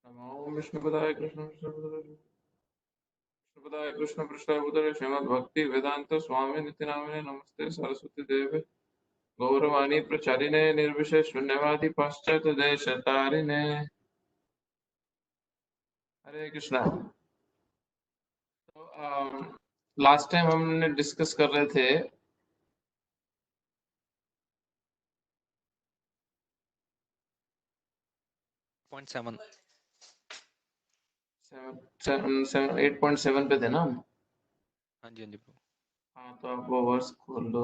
नमो विष्णुपदाय कृष्णपदाय कृष्ण पृष्ठाय भूतले श्रीमद् भक्ति वेदांत स्वामी नित्यानामिने नमस्ते सरस्वती देवे गौरवाणी प्रचारिणे निर्विशेष शून्यवादी पाश्चात्य देश तारिणे। हरे कृष्णा। तो लास्ट टाइम हमने डिस्कस कर रहे थे 0.7 8.7 पे थे ना हम। हाँ जी प्रभु। हाँ तो आप वो वर्स खोल लो।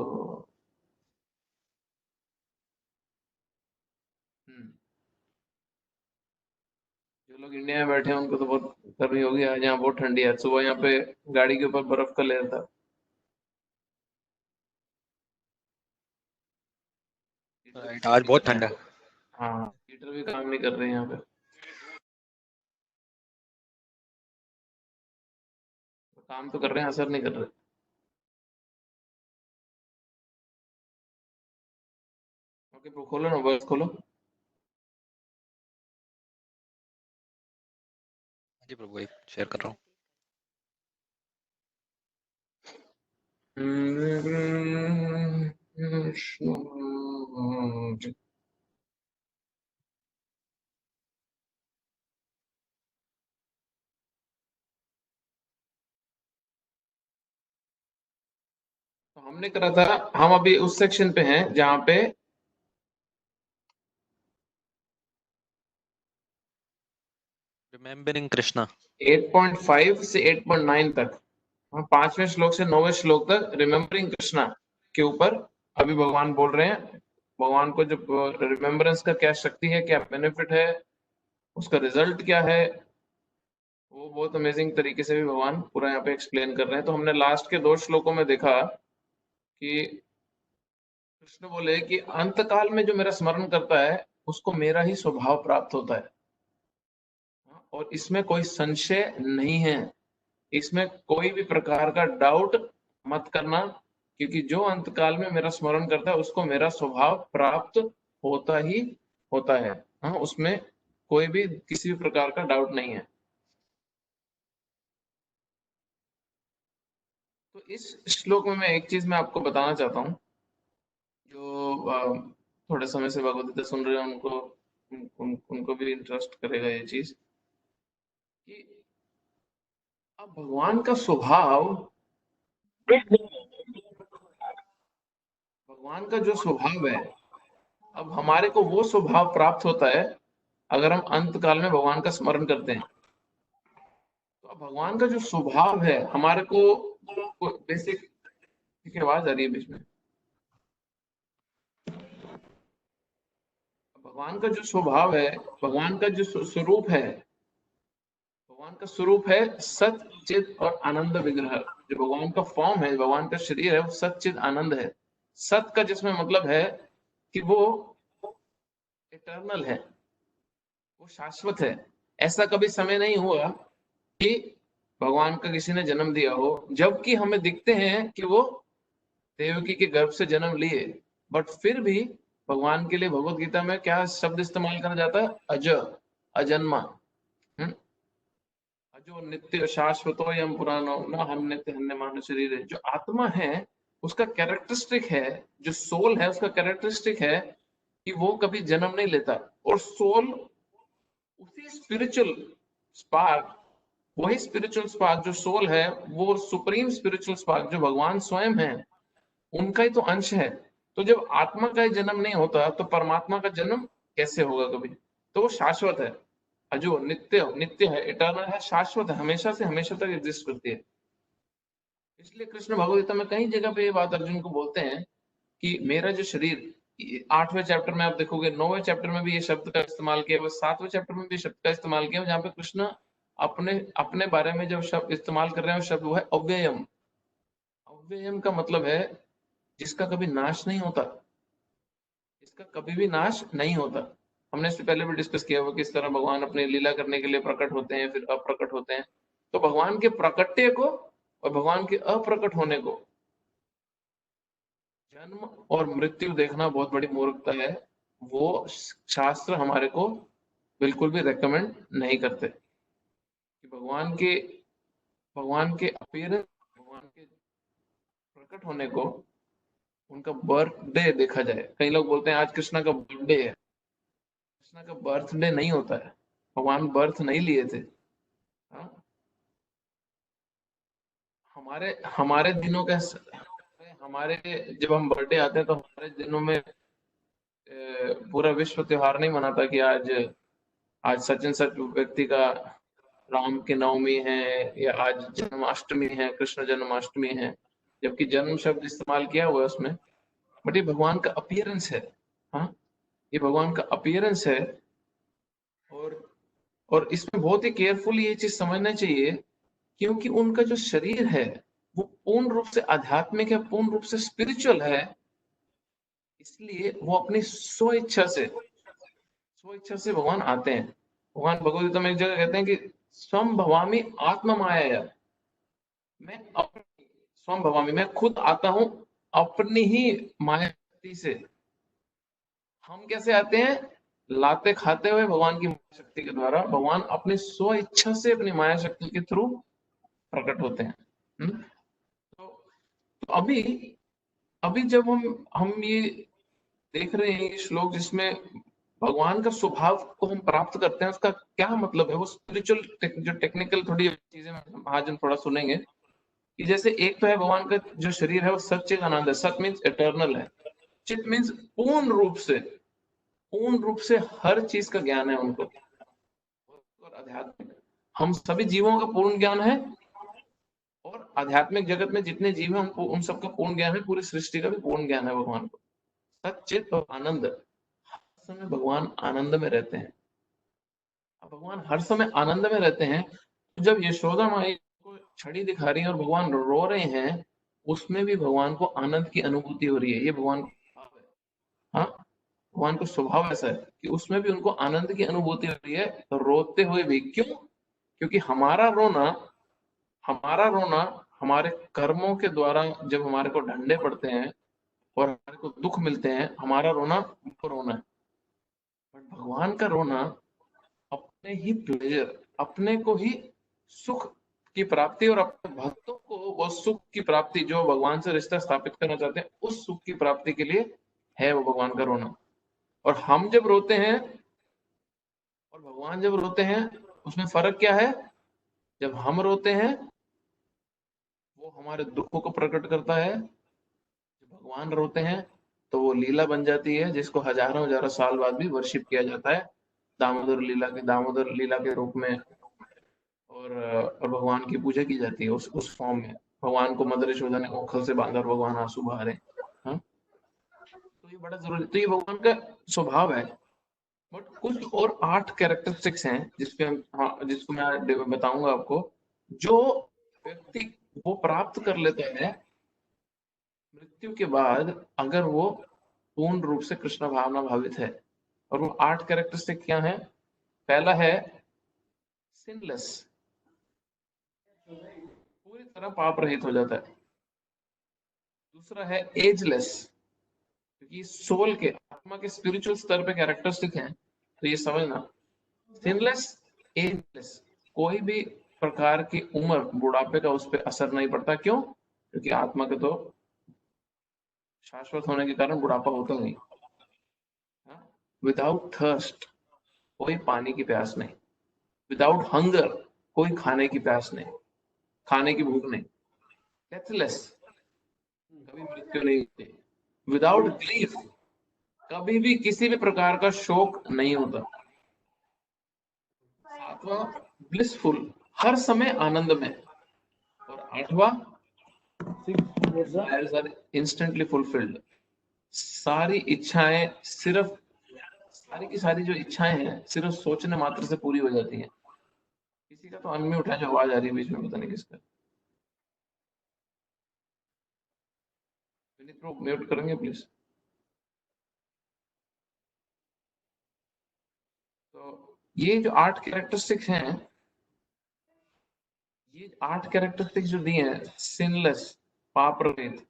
जो लोग इंडिया में बैठे हैं उनको तो बहुत गर्मी होगी आज, यहाँ बहुत ठंडी है। सुबह यहाँ पे गाड़ी के ऊपर बर्फ का लेयर था। आज बहुत ठंडा। हाँ हीटर भी काम नहीं कर रहे हैं यहाँ पे। काम तो कर रहे हैं, असर नहीं कर रहे। ओके तो खोलो ना, बस खोलो। हाँ जी प्रभु, एक शेयर कर रहा हूँ। तो हमने करा था, हम अभी उस सेक्शन पे हैं जहाँ पे रिमेम्बरिंग कृष्णा 8.5 से 8.9 तक, हम 5वें श्लोक से 9वें श्लोक तक रिमेम्बरिंग कृष्णा के ऊपर अभी भगवान बोल रहे हैं। भगवान को जो रिमेम्बरेंस का क्या शक्ति है, क्या बेनिफिट है, उसका रिजल्ट क्या है, वो बहुत अमेजिंग तरीके से भी भगवान पूरा यहाँ पे एक्सप्लेन कर रहे हैं। तो हमने लास्ट के 2 श्लोकों में देखा कि कृष्ण बोले कि अंत काल में जो मेरा स्मरण करता है उसको मेरा ही स्वभाव प्राप्त होता है, और इसमें कोई संशय नहीं है, इसमें कोई भी प्रकार का डाउट मत करना, क्योंकि जो अंत काल में मेरा स्मरण करता है उसको मेरा स्वभाव प्राप्त होता ही होता है। हाँ, उसमें कोई भी किसी भी प्रकार का डाउट नहीं है। तो इस श्लोक में मैं एक चीज मैं आपको बताना चाहता हूँ, जो थोड़े समय से भगवद गीता सुन रहे हैं उनको उनको भी इंटरेस्ट करेगा ये चीज कि अब भगवान का स्वभाव, भगवान का जो स्वभाव है, अब हमारे को वो स्वभाव प्राप्त होता है अगर हम अंत काल में भगवान का स्मरण करते हैं। तो अब भगवान का जो स्वभाव है हमारे को बेसिक, ठीक है आवाज आ रही है बीच में। भगवान का जो स्वभाव है, भगवान का जो स्वरूप है, भगवान का स्वरूप है सत चित और आनंद विग्रह। जो भगवान का फॉर्म है, भगवान का शरीर है, वो सत चित आनंद है। सत का जिसमें मतलब है कि वो इटर्नल है, वो शाश्वत है। ऐसा कभी समय नहीं हुआ कि भगवान का किसी ने जन्म दिया हो, जबकि हमें दिखते हैं कि वो देवकी के गर्भ से जन्म लिए, बट फिर भी भगवान के लिए भगवत गीता में क्या शब्द इस्तेमाल करा जाता है? अज, अजन्मा। जो नित्य शाश्वतो यम पुराणो न हम नित्य हन्य मान शरीर है। जो आत्मा है उसका कैरेक्टरिस्टिक है, जो सोल है उसका कैरेक्टरिस्टिक है कि वो कभी जन्म नहीं लेता। और सोल उसी स्पिरिचुअल स्पार्क, वही स्पिरिचुअल स्पार्क जो सोल है, वो सुप्रीम स्पिरिचुअल स्पार्क जो भगवान स्वयं है, उनका ही तो अंश है। तो जब आत्मा का ही जन्म नहीं होता तो परमात्मा का जन्म कैसे होगा कभी? तो वो शाश्वत है, जो नित्य नित्य है, इटर्नल है, शाश्वत है, हमेशा से हमेशा तक एग्जिस्ट करती है। इसलिए कृष्ण भगवद गीता में कई जगह पे ये बात अर्जुन को बोलते हैं कि मेरा जो शरीर, 8वें चैप्टर में आप देखोगे, 9वें चैप्टर में भी ये शब्द का इस्तेमाल किया हुआ, 7वें चैप्टर में भी शब्द का इस्तेमाल किया, जहाँ पे कृष्ण अपने अपने बारे में जब शब्द इस्तेमाल कर रहे हैं, शब्द वो है अव्ययम। अव्ययम का मतलब है जिसका कभी नाश नहीं होता, इसका कभी भी नाश नहीं होता। हमने इससे पहले भी डिस्कस किया हुआ किस तरह भगवान अपनी लीला करने के लिए प्रकट होते हैं, फिर अप्रकट होते हैं। तो भगवान के प्रकट्य को और भगवान के अप्रकट होने को, जन्म और मृत्यु देखना बहुत बड़ी मूर्खता है। वो शास्त्र हमारे को बिल्कुल भी रेकमेंड नहीं करते कि भगवान के अपीयरेंस, भगवान के प्रकट होने को, उनका बर्थडे देखा जाए। कई लोग बोलते हैं आज कृष्णा का बर्थडे है। कृष्णा का बर्थडे नहीं होता है, भगवान बर्थ नहीं लिए थे। हाँ? हमारे हमारे दिनों का, हमारे जब हम बर्थडे आते हैं तो हमारे दिनों में पूरा विश्व त्योहार नहीं मनाता कि आज आज सचिन सच व्यक्ति का राम की नवमी है या आज जन्माष्टमी है, कृष्ण जन्माष्टमी है, जबकि जन्म शब्द इस्तेमाल किया हुआ है उसमें, बट ये भगवान का अपीयरेंस है। हाँ, ये भगवान का अपीयरेंस है। और और इसमें बहुत ही केयरफुली ये चीज समझना चाहिए, क्योंकि उनका जो शरीर है वो पूर्ण रूप से आध्यात्मिक है, पूर्ण रूप से स्पिरिचुअल है। इसलिए वो अपनी स्व इच्छा से भगवान आते हैं। भगवान भगवद गीता में एक जगह कहते हैं कि स्वम भवामी आत्म माया, मैं अपनी स्वम भवामी, मैं खुद आता हूं अपनी ही माया शक्ति से। हम कैसे आते हैं? लाते खाते हुए भगवान की माया शक्ति के द्वारा भगवान अपनी स्व इच्छा से अपनी माया शक्ति के थ्रू प्रकट होते हैं। तो अभी अभी जब हम ये देख रहे हैं ये श्लोक जिसमें भगवान का स्वभाव को हम प्राप्त करते हैं, उसका क्या मतलब है? वो स्पिरिचुअल जो टेक्निकल थोड़ी चीजें आज हम थोड़ा सुनेंगे कि जैसे एक तो है भगवान का जो शरीर है वो सच्चिद आनंद है। सत मीन्स इटर्नल है, चित मीन्स पूर्ण रूप से हर चीज का ज्ञान है उनको। और आध्यात्मिक, हम सभी जीवों का पूर्ण ज्ञान है, और आध्यात्मिक जगत में जितने जीव हैं उनको उन सबका पूर्ण ज्ञान है, पूरी सृष्टि का भी पूर्ण ज्ञान है भगवान को। सच्चित और आनंद, हर समय भगवान आनंद में रहते हैं। अब भगवान हर समय आनंद में रहते हैं, तो जब यशोदा माई को छड़ी दिखा रही है और भगवान रो रहे हैं, उसमें भी भगवान को आनंद की अनुभूति हो रही है। ये भगवान का स्वभाव है। हाँ, भगवान का स्वभाव ऐसा है कि उसमें भी उनको आनंद की अनुभूति हो रही है, रोते हुए भी। क्यों? क्योंकि हमारा रोना हमारे कर्मों के द्वारा जब हमारे को डंडे पड़ते हैं और हमारे को दुख मिलते हैं, हमारा रोना वो रोना है। बट भगवान का रोना अपने ही प्लेजर, अपने को ही सुख की प्राप्ति, और अपने भक्तों को वो सुख की प्राप्ति जो भगवान से रिश्ता स्थापित करना चाहते हैं, उस सुख की प्राप्ति के लिए है वो भगवान का रोना। और हम जब रोते हैं और भगवान जब रोते हैं, उसमें फर्क क्या है? जब हम रोते हैं वो हमारे दुखों को प्रकट करता है, जब भगवान रोते हैं तो वो लीला बन जाती है, जिसको हजारों हजारों साल बाद भी वर्शिप किया जाता है दामोदर लीला के रूप में। और भगवान की पूजा की जाती है उस फॉर्म में। भगवान को मदर यशोदा ने ओखल से बांधा और भगवान आंसू बहा रहे। हाँ? तो ये बड़ा जरूरी, तो ये भगवान का स्वभाव है। बट कुछ और 8 कैरेक्टरिस्टिक्स हैं जिसपे हाँ, जिसको मैं बताऊंगा आपको, जो व्यक्ति वो प्राप्त कर लेता है मृत्यु के बाद, अगर वो पूर्ण रूप से कृष्ण भावना भावित है। और वो 8 कैरेक्टरिस्टिक क्या है? पहला है सिनलेस, पूरी तरह पाप रहित हो जाता है। दूसरा है एजलेस, क्योंकि सोल के, आत्मा के स्पिरिचुअल स्तर पे कैरेक्टरिस्टिक है, तो ये समझना। सिनलेस, एजलेस, कोई भी प्रकार की उम्र, बुढ़ापे का उस पर असर नहीं पड़ता। क्यों? क्योंकि आत्मा के तो शाश्वत होने के कारण बुढ़ापा होता नहीं। विदाउट थर्स्ट, कोई पानी की प्यास नहीं। विदाउट हंगर, कोई खाने की प्यास नहीं, खाने की भूख नहीं। डेथलेस, कभी मृत्यु नहीं होती। विदाउट ग्रीफ, कभी भी किसी भी प्रकार का शोक नहीं होता। सातवां ब्लिसफुल, हर समय आनंद में। और आठवां इंस्टेंटली फुलफिल्ड, सारी इच्छाएं सिर्फ, सारी की सारी जो इच्छाएं हैं सिर्फ सोचने मात्र से पूरी हो जाती हैं। किसी का तो अनम्यूट है, जो आवाज आ रही है बीच में, पता नहीं किसका। म्यूट करेंगे प्लीज। तो ये जो 8 कैरेक्टरिस्टिक्स हैं, ये 8 कैरेक्टरिस्टिक्स जो दिए हैं, सिनलेस, पाप रहित,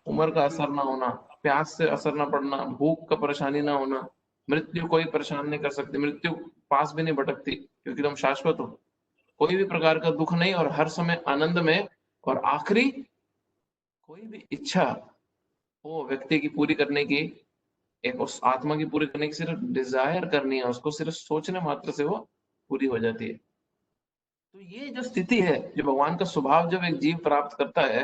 उम्र का असर ना होना, प्यास से असर ना पड़ना, भूख का परेशानी ना होना, मृत्यु कोई परेशान नहीं कर सकती, मृत्यु पास भी नहीं भटकती, क्योंकि तुम शाश्वत हो। कोई भी प्रकार का दुख नहीं, और हर समय आनंद में। और आखिरी, कोई भी इच्छा वो व्यक्ति की पूरी करने की, एक उस आत्मा की पूरी करने की सिर्फ डिजायर करनी है उसको, सिर्फ सोचने मात्र से वो पूरी हो जाती है। तो ये जो स्थिति है, जो भगवान का स्वभाव जब एक जीव प्राप्त करता है,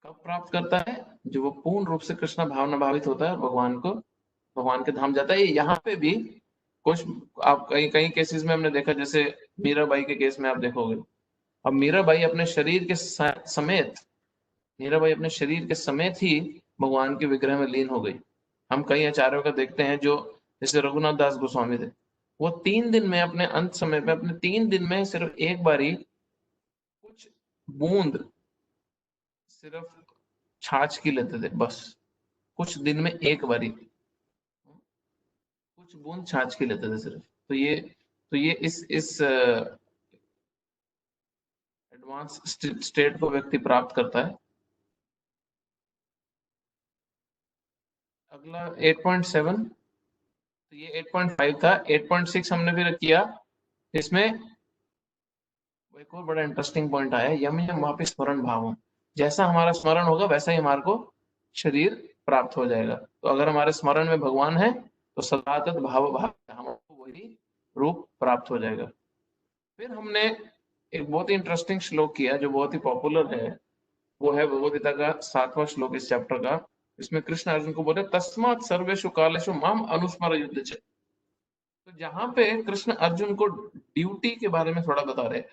कब प्राप्त करता है? जो वो पूर्ण रूप से कृष्ण भावना भावित होता है, भगवान के धाम जाता है। ये यहाँ पे भी कुछ, आप कई कई केसेस में हमने देखा, जैसे मीराबाई के केस में आप देखोगे। अब मीराबाई अपने शरीर के समेत, मीराबाई अपने शरीर के समेत ही भगवान के विग्रह में लीन हो गई। हम कई आचार्यों का देखते हैं, जो जैसे रघुनाथ दास गोस्वामी थे, वो 3 दिन में, अपने अंत समय पे, अपने 3 दिन में सिर्फ एक बारी कुछ बूंद सिर्फ छाछ की लेते थे, बस। कुछ दिन में एक बारी कुछ बूंद छाछ की लेते थे सिर्फ। तो ये इस एडवांस स्टेट को व्यक्ति प्राप्त करता है। अगला 8.7, तो ये 8.5 था। 8.6 हमने फिर किया। इसमें एक और बड़ा इंटरेस्टिंग पॉइंट आया, यम यम वापि स्मरण भाव। जैसा हमारा स्मरण होगा वैसा ही हमारे को शरीर प्राप्त हो जाएगा। तो अगर हमारे स्मरण में भगवान है, तो सदातत भाव भाव हमको वही रूप प्राप्त हो जाएगा। फिर हमने एक बहुत ही इंटरेस्टिंग श्लोक किया, जो बहुत ही पॉपुलर है। वो है भगवद गीता का 7वां श्लोक इस चैप्टर का। इसमें कृष्ण अर्जुन को बोले, तस्मात् सर्वेषु कालेषु माम अनुस्मर युद्ध च। तो जहां पे कृष्ण अर्जुन को ड्यूटी के बारे में थोड़ा बता रहे हैं।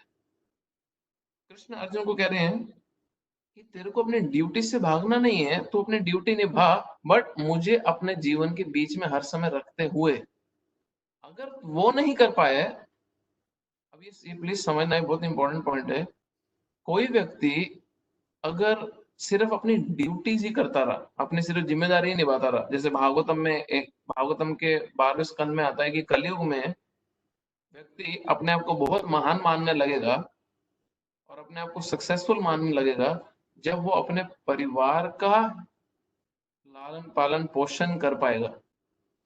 कृष्ण अर्जुन को कह रहे हैं कि तेरे को अपनी ड्यूटी से भागना नहीं है, तू अपनी ड्यूटी निभा, बट मुझे अपने जीवन के बीच में हर समय रखते हुए, अगर वो नहीं कर पाए। अब ये प्लीज समझना, है बहुत इंपॉर्टेंट पॉइंट है। कोई व्यक्ति अगर सिर्फ अपनी ड्यूटीज ही करता रहा, अपनी सिर्फ जिम्मेदारी ही निभाता रहा, जैसे भागवतम के 12वें स्कंद में आता है कि कलयुग में व्यक्ति अपने आप को बहुत महान मानने लगेगा और अपने आप को सक्सेसफुल मानने लगेगा, जब वो अपने परिवार का लालन पालन पोषण कर पाएगा।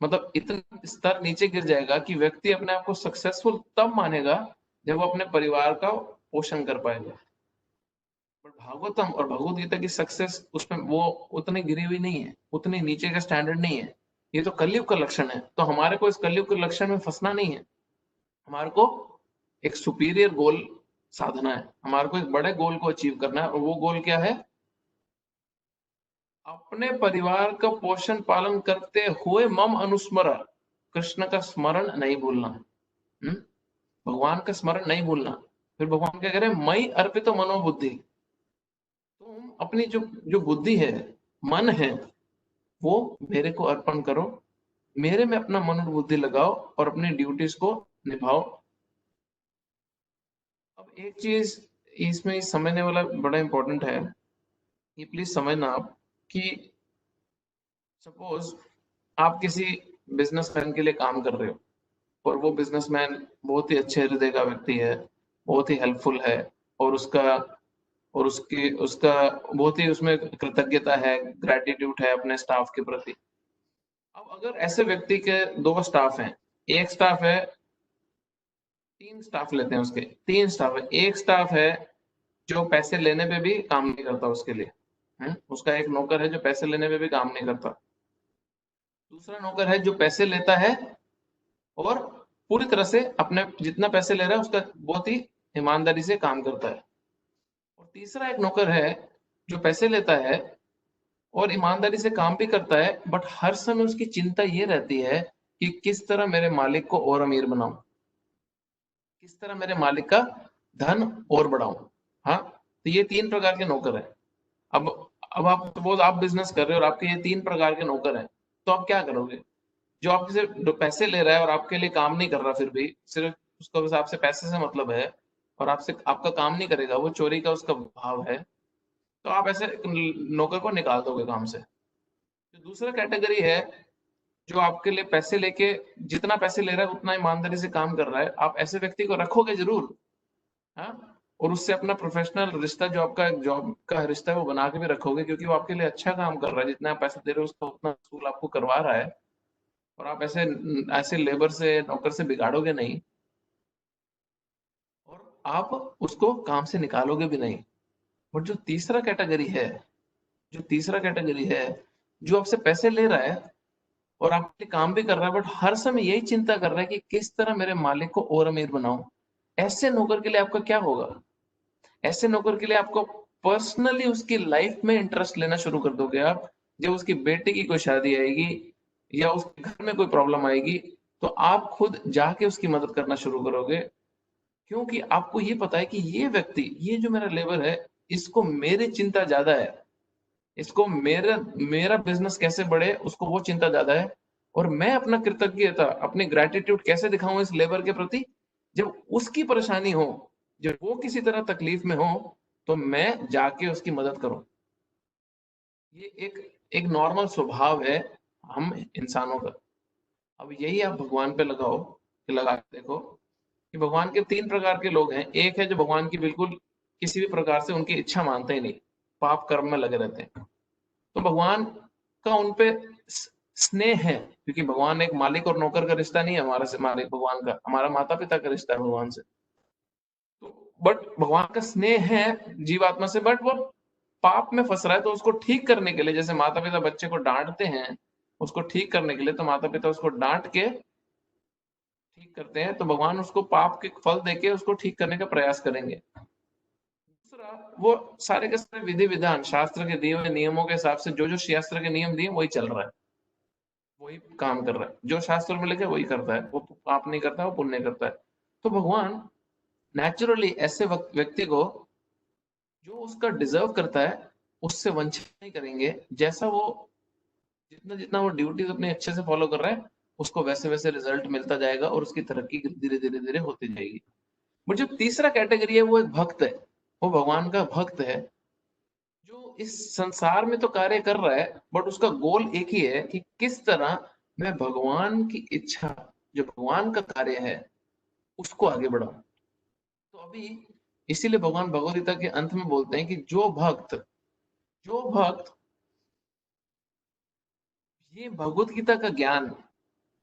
मतलब इतना स्तर नीचे गिर जाएगा कि व्यक्ति अपने आप को सक्सेसफुल तब मानेगा जब वो अपने परिवार का पोषण कर पाएगा। बट भागवतम और भगवत गीता की सक्सेस, उसमें वो उतनी गिरी हुई नहीं है, उतनी नीचे का स्टैंडर्ड नहीं है। ये तो कलयुग का लक्षण है। तो हमारे को इस कलयुग के लक्षण में फंसना नहीं है। हमारे को एक सुपीरियर गोल साधना है, हमारे को एक बड़े गोल को अचीव करना है। और वो गोल क्या है? अपने परिवार का पोषण पालन करते हुए मम अनुस्मरा, कृष्ण का स्मरण नहीं भूलना। भगवान का स्मरण नहीं भूलना। फिर भगवान क्या कह रहे हैं? मई अर्पित मनोबुद्धि। तुम अपनी जो जो बुद्धि है, मन है, वो मेरे को अर्पण करो, मेरे में अपना मन और बुद्धि लगाओ और अपनी ड्यूटीज को निभाओ। अब एक चीज इसमें समझने वाला बड़ा इंपॉर्टेंट है, ये प्लीज समझना आप, कि सपोज आप किसी बिजनेसमैन के लिए काम कर रहे हो, और वो बिजनेसमैन बहुत ही अच्छे हृदय का व्यक्ति है, बहुत ही हेल्पफुल है, और उसका बहुत ही उसमें कृतज्ञता है, ग्रेटिट्यूड है अपने स्टाफ के प्रति। अब अगर ऐसे व्यक्ति के 2 स्टाफ हैं, एक स्टाफ है, 3 स्टाफ लेते हैं उसके, 3 स्टाफ है। एक स्टाफ है जो पैसे लेने पे भी काम नहीं करता उसके लिए, उसका एक नौकर है जो पैसे लेने पे भी काम नहीं करता। दूसरा नौकर है जो पैसे लेता है और पूरी तरह से अपने जितना पैसे ले रहा है उसका बहुत ही ईमानदारी से काम करता है। और तीसरा एक नौकर है जो पैसे लेता है और ईमानदारी से काम भी करता है, बट हर समय उसकी चिंता ये रहती है कि किस तरह मेरे मालिक को और अमीर बनाऊं, किस तरह मेरे मालिक का धन और बढ़ाऊं। हाँ, तो ये 3 प्रकार के नौकर है। अब आप सपोज आप बिजनेस कर रहे हो और आपके ये 3 प्रकार के नौकर हैं, तो आप क्या करोगे? जो आपसे सिर्फ पैसे ले रहा है और आपके लिए काम नहीं कर रहा, फिर भी सिर्फ उसको बस आपसे पैसे से मतलब है और आपसे आपका काम नहीं करेगा, वो चोरी का उसका भाव है, तो आप ऐसे नौकर को निकाल दोगे काम से। जो दूसरा कैटेगरी है, जो आपके लिए पैसे लेके, जितना पैसे ले रहा है उतना ईमानदारी से काम कर रहा है, आप ऐसे व्यक्ति को रखोगे जरूर। हाँ, और उससे अपना प्रोफेशनल रिश्ता, जो आपका जॉब का रिश्ता है, वो बना के भी रखोगे, क्योंकि वो आपके लिए अच्छा काम कर रहा है, जितना आप पैसे दे रहे हो उसका उतना वसूल आपको करवा रहा है। और आप ऐसे ऐसे लेबर से, नौकर से बिगाड़ोगे नहीं और आप उसको काम से निकालोगे भी नहीं। और जो तीसरा कैटेगरी है, जो आपसे पैसे ले रहा है और आपके लिए काम भी कर रहा है, बट हर समय यही चिंता कर रहा है कि किस तरह मेरे मालिक को और अमीर बनाऊं। ऐसे नौकर के लिए आपका क्या होगा? ऐसे नौकर के लिए आपको पर्सनली उसकी लाइफ में इंटरेस्ट लेना शुरू कर दोगे आप। जब उसकी बेटी की कोई शादी आएगी या उसके घर में कोई प्रॉब्लम आएगी, तो आप खुद जाके उसकी मदद करना शुरू करोगे, क्योंकि आपको ये पता है कि ये व्यक्ति, ये जो मेरा लेबर है, इसको मेरी चिंता ज्यादा है, इसको मेरा मेरा बिजनेस कैसे बढ़े उसको वो चिंता ज्यादा है। और मैं अपना कृतज्ञता, अपनी ग्रेटिट्यूड कैसे दिखाऊं इस लेबर के प्रति? जब उसकी परेशानी हो, जब वो किसी तरह तकलीफ में हो, तो मैं जाके उसकी मदद करूं। ये एक एक नॉर्मल स्वभाव है हम इंसानों का। अब यही आप भगवान पे लगाओ, कि लगा के देखो कि भगवान के 3 प्रकार के लोग हैं। एक है जो भगवान की बिल्कुल किसी भी प्रकार से उनकी इच्छा मानते ही नहीं, पाप कर्म में लगे रहते हैं। तो भगवान का उनपे स्नेह है, क्योंकि भगवान एक मालिक और नौकर का रिश्ता नहीं है हमारा से, मालिक भगवान का हमारा माता पिता का रिश्ता है भगवान से। तो बट भगवान का स्नेह है जीवात्मा से, बट वो पाप में फंस रहा है, तो उसको ठीक करने के लिए, जैसे माता पिता बच्चे को डांटते हैं उसको ठीक करने के लिए, तो माता पिता उसको डांट के ठीक करते हैं, तो भगवान उसको पाप के फल देके उसको ठीक करने का प्रयास करेंगे। दूसरा, वो सारे के सारे विधि विधान शास्त्र के दिए हुए नियमों के हिसाब से, जो जो शास्त्र के नियम दिए वही चल रहा है, वही काम कर रहा है, जो शास्त्र में लिखे वही करता है, वो पाप नहीं करता, वो पुण्य करता है। तो भगवान नेचुरली ऐसे व्यक्ति को जो उसका डिजर्व करता है उससे वंचित नहीं करेंगे। जैसा वो, जितना जितना वो ड्यूटीज अपने अच्छे से फॉलो कर रहा है, उसको वैसे वैसे रिजल्ट मिलता जाएगा और उसकी तरक्की धीरे धीरे धीरे होती जाएगी। बट जो तीसरा कैटेगरी है वो एक भक्त है, वो भगवान का भक्त है, जो इस संसार में तो कार्य कर रहा है, बट उसका गोल एक ही है कि किस तरह मैं भगवान की इच्छा, जो भगवान का कार्य है, उसको आगे बढ़ाऊं। तो अभी इसीलिए भगवान भगवद गीता के अंत में बोलते हैं कि जो भक्त ये भगवत गीता का ज्ञान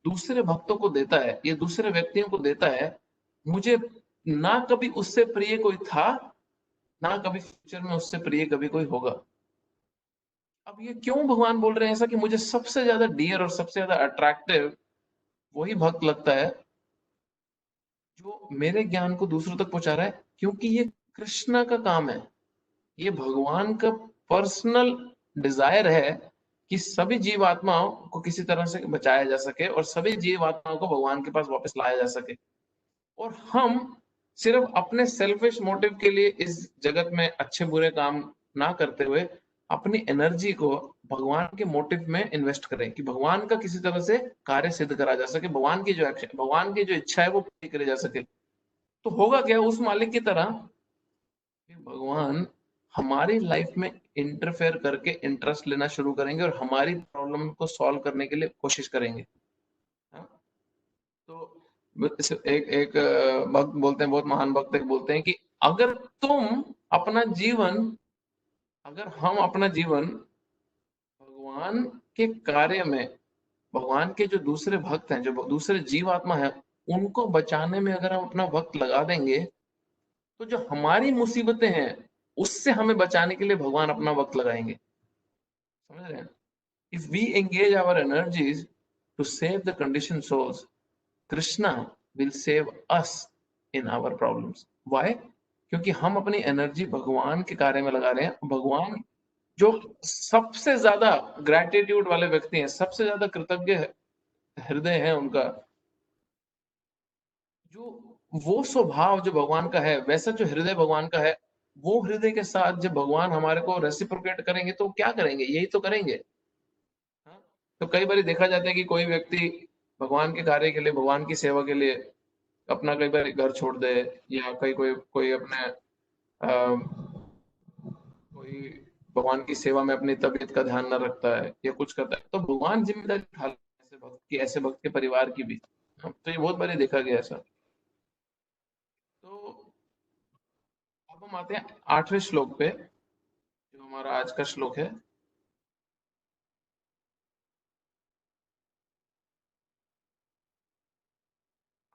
दूसरे भक्तों को देता है, ये दूसरे व्यक्तियों को देता है, मुझे ना कभी उससे प्रिय कोई था, ना कभी फ्यूचर में उससे प्रिय कभी कोई होगा। अब ये क्यों भगवान बोल रहे हैं ऐसा, कि मुझे सबसे ज्यादा डियर और सबसे ज्यादा अट्रैक्टिव वही भक्त लगता है जो मेरे ज्ञान को दूसरों तक पहुंचा रहा है, क्योंकि ये कृष्णा का काम है, ये भगवान का पर्सनल डिजायर है कि सभी जीवात्माओं को किसी तरह से बचाया जा सके और सभी जीवात्माओं को भगवान के पास वापस लाया जा सके। और हम सिर्फ अपने सेल्फिश मोटिव के लिए इस जगत में अच्छे बुरे काम ना करते हुए अपनी एनर्जी को भगवान के मोटिव में इन्वेस्ट करें, कि भगवान का किसी तरह से कार्य सिद्ध करा जा सके, भगवान की जो एक्शन, भगवान की जो इच्छा है वो पूरी करी जा सके। तो होगा क्या, उस मालिक की तरह भगवान हमारी लाइफ में इंटरफेयर करके इंटरेस्ट लेना शुरू करेंगे और हमारी प्रॉब्लम को सॉल्व करने के लिए कोशिश करेंगे। हाँ? तो एक एक भक्त बोलते हैं, बहुत महान भक्त एक बोलते हैं कि अगर तुम अपना जीवन अगर हम अपना जीवन भगवान के कार्य में, भगवान के जो दूसरे भक्त हैं, जो दूसरे जीवात्मा है, उनको बचाने में अगर हम अपना वक्त लगा देंगे, तो जो हमारी मुसीबतें हैं उससे हमें बचाने के लिए भगवान अपना वक्त लगाएंगे। समझ रहे हैं? If we engage our energies to save the condition souls, Krishna will save us in our problems. Why? क्योंकि हम अपनी एनर्जी भगवान के कार्य में लगा रहे हैं। भगवान जो सबसे ज्यादा ग्रेटिट्यूड वाले व्यक्ति हैं, सबसे ज्यादा कृतज्ञ हृदय है उनका, जो वो स्वभाव जो भगवान का है, वैसा जो हृदय भगवान का है, वो हृदय के साथ जब भगवान हमारे को रेसिप्रोकेट करेंगे तो क्या करेंगे? यही तो करेंगे। हाँ? तो कई बार देखा जाता है कि कोई व्यक्ति भगवान के कार्य के लिए, भगवान की सेवा के लिए अपना कई बार घर छोड़ दे, या कहीं कोई कोई अपने कोई भगवान की सेवा में अपनी तबीयत का ध्यान न रखता है या कुछ करता है, तो भगवान जिम्मेदारी उठा लेते हैं ऐसे भक्त के परिवार की भी। हाँ, तो ये बहुत बार देखा गया ऐसा। तो अब हम आते हैं 8वें श्लोक पे, जो हमारा आज का श्लोक है।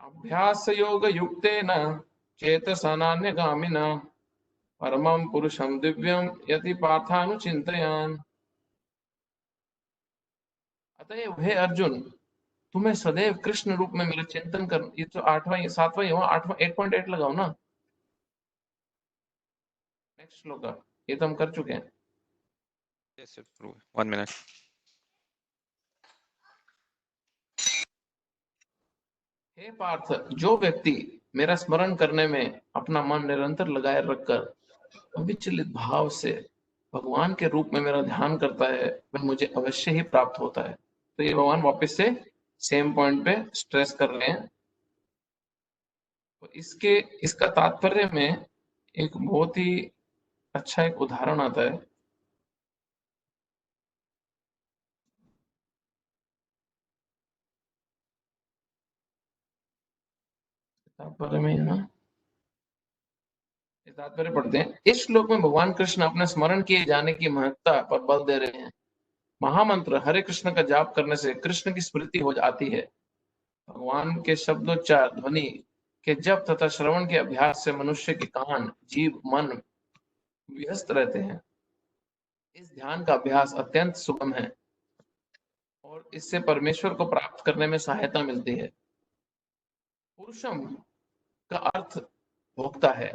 अभ्यास योग युक्तेन चेतसा नान्यगामिना परमं पुरुषं दिव्यं यति पार्थानुचिन्तयान्। अतएव हे अर्जुन, तुम्हें सदैव कृष्ण रूप में मेरा चिंतन कर, ये तो 8वां 7वां हुआ, 8वां 8.8 लगाओ ना, नेक्स्ट श्लोक का, ये तो हम कर चुके हैं। Yes, yes, Prabhu. 1 minute. हे पार्थ, जो व्यक्ति मेरा स्मरण करने में अपना मन निरंतर लगाए रखकर अविचलित भाव से भगवान के रूप में मेरा ध्यान करता है, वह मुझे अवश्य ही प्राप्त होता है। तो ये भगवान वापस से सेम पॉइंट पे स्ट्रेस कर रहे हैं। तो इसका तात्पर्य में एक बहुत ही अच्छा एक उदाहरण आता है। तात्पर्य में है ना, इस तात्पर्य पढ़ते हैं। इस श्लोक में भगवान कृष्ण अपने स्मरण किए जाने की महत्ता पर बल दे रहे हैं। महामंत्र हरे कृष्ण का जाप करने से कृष्ण की स्मृति हो जाती है। भगवान के शब्दोच्चार ध्वनि के जप तथा श्रवण के अभ्यास से मनुष्य के कान, जीव, मन व्यस्त रहते हैं। इस ध्यान का अभ्यास अत्यंत सुगम है और इससे परमेश्वर को प्राप्त करने में सहायता मिलती है। पुरुषम का अर्थ भोक्ता है।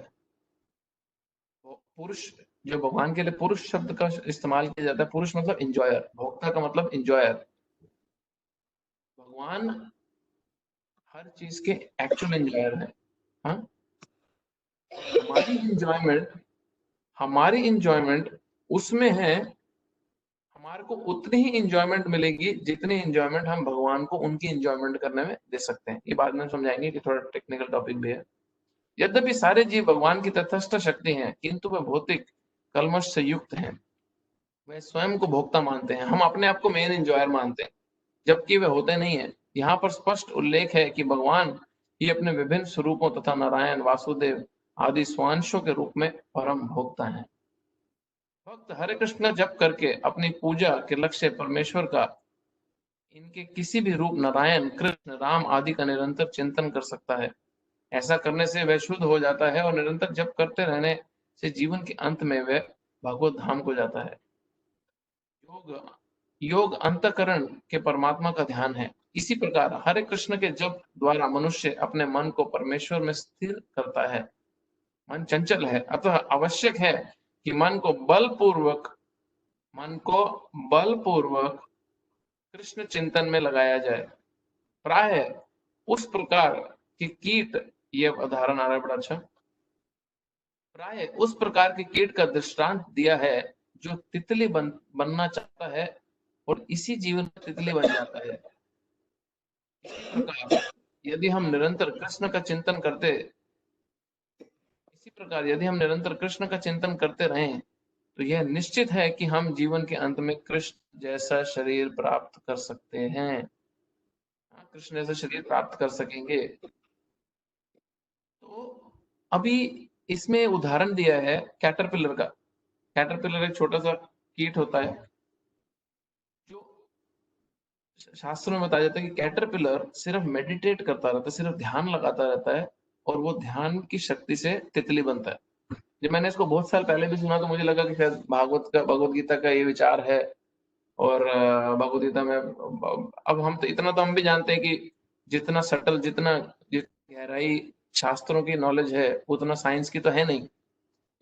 पुरुष, जो भगवान के लिए पुरुष शब्द का इस्तेमाल किया जाता है, पुरुष मतलब इंजॉयर, भोक्ता का मतलब इंजॉयर। भगवान हर चीज के एक्चुअल इंजॉयर है। हाँ, हमारी इंजॉयमेंट उसमें है। हमारे को उतनी ही इंजॉयमेंट मिलेगी जितनी इंजॉयमेंट हम भगवान को उनकी इंजॉयमेंट करने में दे सकते हैं। ये बाद में समझाएंगे कि थोड़ा टेक्निकल टॉपिक भी है। यद्यपि सारे जीव भगवान की तटस्थ शक्ति हैं, किंतु वे भौतिक कलमश से युक्त हैं। वे स्वयं को भोक्ता मानते हैं। हम अपने आप को मेन इंजॉयर मानते हैं, जबकि वे होते नहीं है। यहाँ पर स्पष्ट उल्लेख है कि भगवान ही अपने विभिन्न स्वरूपों तथा नारायण, वासुदेव आदि स्वांशों के रूप में परम भोक्ता है। भक्त हरे कृष्ण का जप करके अपनी पूजा के लक्ष्य परमेश्वर का, इनके किसी भी रूप नारायण, कृष्ण, राम आदि का निरंतर चिंतन कर सकता है। ऐसा करने से वह शुद्ध हो जाता है और निरंतर जप करते रहने से जीवन के अंत में वह भगवत धाम को जाता है। योग अंतःकरण के परमात्मा का ध्यान है। इसी प्रकार हरे कृष्ण के जप द्वारा मनुष्य अपने मन को परमेश्वर में स्थिर करता है। मन चंचल है, अतः आवश्यक है कि मन को बलपूर्वक कृष्ण चिंतन में लगाया जाए। प्राय उस प्रकार के कीट, ये उदाहरण आ रहा है बड़ा अच्छा, प्राय उस प्रकार के कीट का दृष्टांत दिया है जो तितली बनना चाहता है और इसी जीवन में तितली बन जाता है। इसी प्रकार यदि हम निरंतर कृष्ण का चिंतन करते रहें तो यह निश्चित है कि हम जीवन के अंत में कृष्ण जैसा शरीर प्राप्त कर सकते हैं। कृष्ण जैसा शरीर प्राप्त कर सकेंगे। तो अभी इसमें उदाहरण दिया है कैटरपिलर का। कैटरपिलर एक छोटा सा कीट होता है जो शास्त्रों में बताया जाता है कि कैटरपिलर सिर्फ मेडिटेट करता रहता है, सिर्फ ध्यान लगाता रहता है और वो ध्यान की शक्ति से तितली बनता है। जब मैंने इसको बहुत साल पहले भी सुना तो मुझे लगा कि शायद भगवत गीता का ये विचार है। और भगवत गीता में अब हम तो इतना तो हम भी जानते हैं कि जितना सटल, जितना गहराई शास्त्रों की नॉलेज है उतना साइंस की तो है नहीं,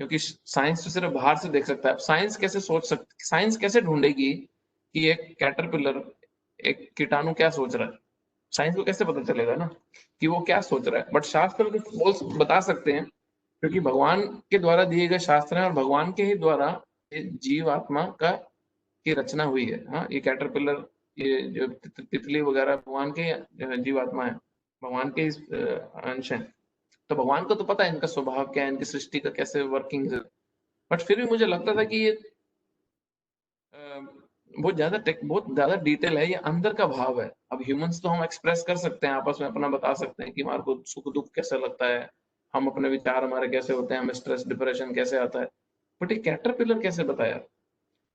क्योंकि साइंस तो सिर्फ बाहर से देख सकता है। साइंस कैसे ढूंढेगी कि एक कैटरपिलर, एक कीटाणु क्या सोच रहा है? साइंस को कैसे पता चलेगा ना कि वो क्या सोच रहा है? बट शास्त्र कुछ बोल बता सकते हैं, क्योंकि भगवान के द्वारा दिए गए शास्त्र हैं और भगवान के ही द्वारा जीव आत्मा का की रचना हुई है। हाँ, ये कैटरपिलर, ये जो तितली वगैरह भगवान के जीवात्मा है, भगवान के अंश है। तो भगवान को तो पता है इनका स्वभाव क्या है, इनकी सृष्टि का कैसे वर्किंग है। बट फिर भी मुझे लगता था कि ये बहुत ज्यादा डिटेल है, ये अंदर का भाव है। अब ह्यूमंस तो हम एक्सप्रेस कर सकते हैं, आपस में अपना बता सकते हैं कि हमारे को सुख दुख कैसा लगता है, हम अपने विचार हमारे कैसे होते हैं, हमें स्ट्रेस डिप्रेशन कैसे आता है। बट ये कैटरपिलर कैसे बताया?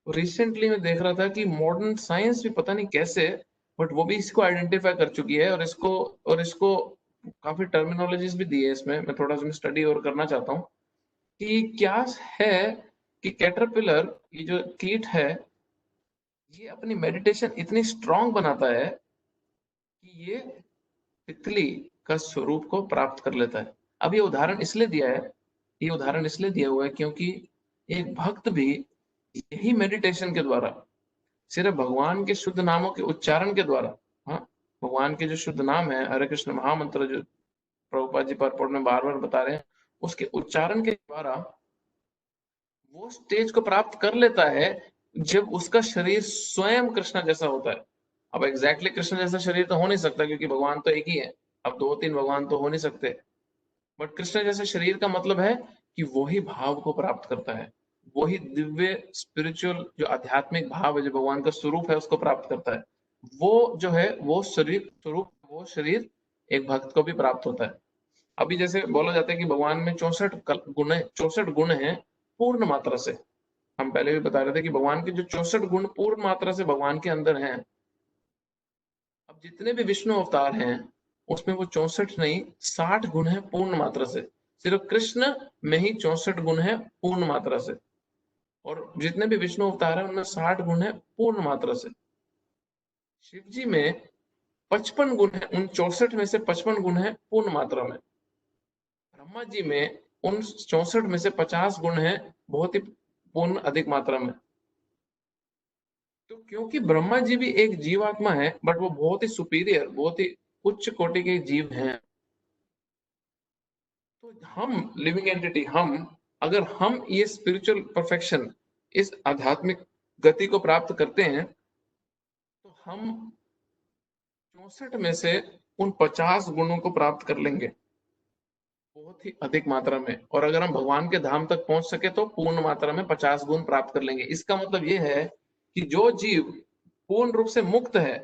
रिसेंटली मैं देख रहा था कि मॉडर्न साइंस भी पता नहीं कैसे, बट वो भी इसको आइडेंटिफाई कर चुकी है और इसको काफी टर्मिनोलॉजीज भी दी है इसमें, मैं थोड़ा सा स्टडी और करना चाहता हूँ कि क्या है कि कैटरपिलर, ये जो कीट है, ये अपनी मेडिटेशन इतनी स्ट्रांग बनाता है कि ये तितली का स्वरूप को प्राप्त कर लेता है। अब ये उदाहरण इसलिए दिया है, ये उदाहरण इसलिए दिया हुआ है क्योंकि एक भक्त भी यही मेडिटेशन के द्वारा, सिर्फ भगवान के शुद्ध नामों के उच्चारण के द्वारा, हाँ, भगवान के जो शुद्ध नाम है, हरे कृष्ण महामंत्र, जो प्रभुपाद जी परपोर्ट में बार बार बता रहे हैं, उसके उच्चारण के द्वारा वो स्टेज को प्राप्त कर लेता है जब उसका शरीर स्वयं कृष्ण जैसा होता है। अब एग्जैक्टली कृष्ण जैसा शरीर तो हो नहीं सकता क्योंकि भगवान तो एक ही है, अब दो तीन भगवान तो हो नहीं सकते, बट कृष्ण जैसे शरीर का मतलब है कि वही भाव को प्राप्त करता है, वही दिव्य स्पिरिचुअल जो आध्यात्मिक भाव है, जो भगवान का स्वरूप है, उसको प्राप्त करता है। वो जो है वो शरीर स्वरूप, वो शरीर एक भक्त को भी प्राप्त होता है। अभी जैसे बोला जाता है कि भगवान में 64 गुण हैं पूर्ण मात्रा से। हम पहले भी बता रहे थे कि भगवान के जो 64 गुण पूर्ण मात्रा से भगवान के अंदर हैं। अब जितने भी विष्णु अवतार हैं उसमें वो 64 नहीं, 60 गुण है पूर्ण मात्रा से। सिर्फ कृष्ण में ही 64 गुण है पूर्ण मात्रा से, और जितने भी विष्णु अवतार हैं उनमें 60 गुण है पूर्ण मात्रा से। शिव जी में 55 गुण है, उन 64 में से 55 गुण है पूर्ण मात्रा में। ब्रह्मा जी में उन 64 में से 50 गुण है बहुत ही पूर्ण अधिक मात्रा में। तो क्योंकि ब्रह्मा जी भी एक जीवात्मा है, बट वो बहुत ही सुपीरियर, बहुत ही उच्च कोटि के जीव हैं, तो हम लिविंग एंटिटी, हम अगर हम ये स्पिरिचुअल परफेक्शन, इस आध्यात्मिक गति को प्राप्त करते हैं, तो हम 64 में से उन 50 गुणों को प्राप्त कर लेंगे बहुत ही अधिक मात्रा में। और अगर हम भगवान के धाम तक पहुंच सके तो पूर्ण मात्रा में 50 गुण प्राप्त कर लेंगे। इसका मतलब ये है कि जो जीव पूर्ण रूप से मुक्त है,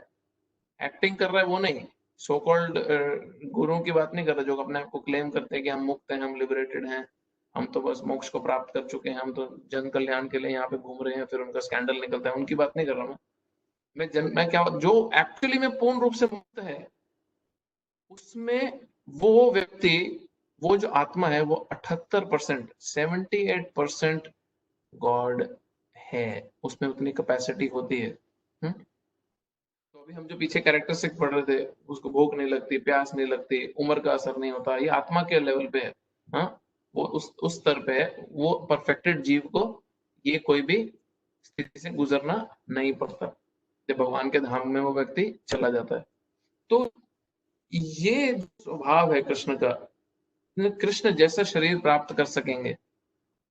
एक्टिंग कर रहा है वो नहीं, सो कॉल्ड गुरुओं की बात नहीं कर रहा, जो अपने आप को क्लेम करते हैं कि हम मुक्त हैं, हम लिबरेटेड हैं, हम तो बस मोक्ष को प्राप्त कर चुके हैं, हम तो जन कल्याण के लिए यहाँ पे घूम रहे हैं, फिर उनका स्कैंडल निकलता है, उनकी बात नहीं कर रहा मैं क्या, जो एक्चुअली में पूर्ण रूप से मुक्त है, उसमें वो व्यक्ति, वो जो आत्मा है, वो 78%, 78% गॉड है, उसमें उतनी कैपेसिटी होती है। तो अभी हम जो पीछे कैरेक्टरिस्टिक पढ़ रहे थे, उसको भूख नहीं लगती, प्यास नहीं लगती, उम्र का असर नहीं होता, ये आत्मा के लेवल पे है। हाँ, वो उस स्तर पे है, वो परफेक्टेड जीव को ये कोई भी स्थिति से गुजरना नहीं पड़ता जब भगवान के धाम में वो व्यक्ति चला जाता है। तो ये स्वभाव है कृष्ण का, कृष्ण जैसा शरीर प्राप्त कर सकेंगे,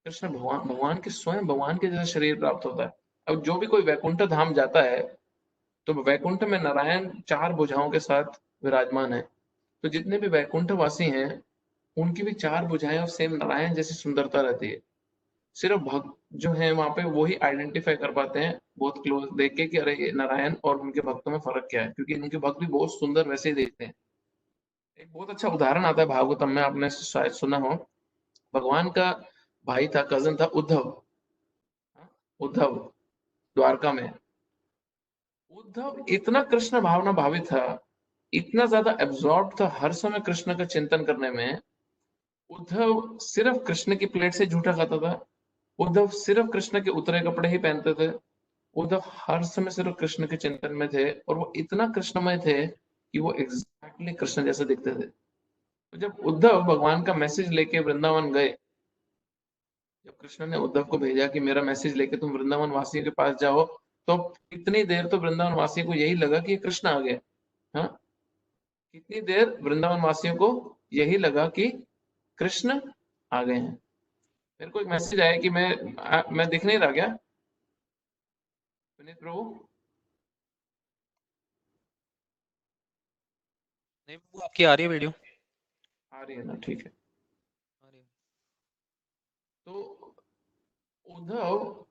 कृष्ण भगवान के स्वयं भगवान के जैसा शरीर प्राप्त होता है। अब जो भी कोई वैकुंठ धाम जाता है, तो वैकुंठ में नारायण 4 भुजाओं के साथ विराजमान है। तो जितने भी वैकुंठ वासी हैं, उनकी भी 4 भुजाएं और सेम नारायण जैसी सुंदरता रहती है। सिर्फ भक्त जो है वहां पे वही आइडेंटिफाई कर पाते हैं बहुत क्लोज देख के कि अरे ये नारायण और उनके भक्तों में फर्क क्या है, क्योंकि उनके भक्त भी बहुत सुंदर वैसे ही देखते हैं। एक बहुत अच्छा उदाहरण आता है भागवतम में, आपने शायद सुना हो। भगवान का भाई था, कजन था उद्धव। हाँ, उद्धव द्वारका में, उद्धव इतना कृष्ण भावना भावित था, इतना ज्यादा एब्जॉर्ब था हर समय कृष्ण का चिंतन करने में। उद्धव सिर्फ कृष्ण की प्लेट से झूठा खाता था, उद्धव सिर्फ कृष्ण के उतरे कपड़े ही पहनते थे, उद्धव हर समय सिर्फ कृष्ण के चिंतन में थे, और वो इतना कृष्णमय थे कि वो एग्जैक्टली कृष्ण जैसे दिखते थे। तो जब उद्धव भगवान का मैसेज लेके वृंदावन गए, जब कृष्ण ने उद्धव को भेजा कि मेरा मैसेज लेके तुम वृंदावन वासियों के पास जाओ, तो कितनी देर तो वृंदावन वासियों को यही लगा कि ये कृष्ण आ गए। हाँ, कितनी देर वृंदावन वासियों को यही लगा कि कृष्ण आ गए हैं। मेरे को एक मैसेज आया कि मैं दिख नहीं रहा क्या विनीत प्रभु? नहीं, वो आपकी आ रही है वीडियो। आ रही है ना, ठीक है। आ रही है। तो उद्धव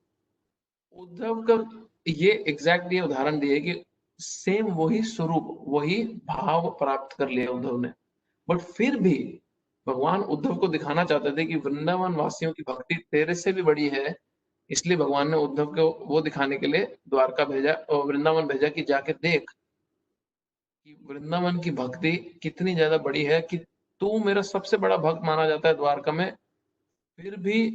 उद्धव का ये एग्जैक्ट ये उदाहरण दिए कि सेम वही स्वरूप, वही भाव प्राप्त कर लिया उद्धव ने, बट फिर भी भगवान उद्धव को दिखाना चाहते थे कि वृंदावन वासियों की भक्ति तेरे से भी बड़ी है। इसलिए भगवान ने उद्धव को वो दिखाने के लिए द्वारका भेजा और वृंदावन भेजा कि जाके देख कि वृंदावन की भक्ति कितनी ज्यादा बड़ी है कि तू मेरा सबसे बड़ा भक्त माना जाता है द्वारका में, फिर भी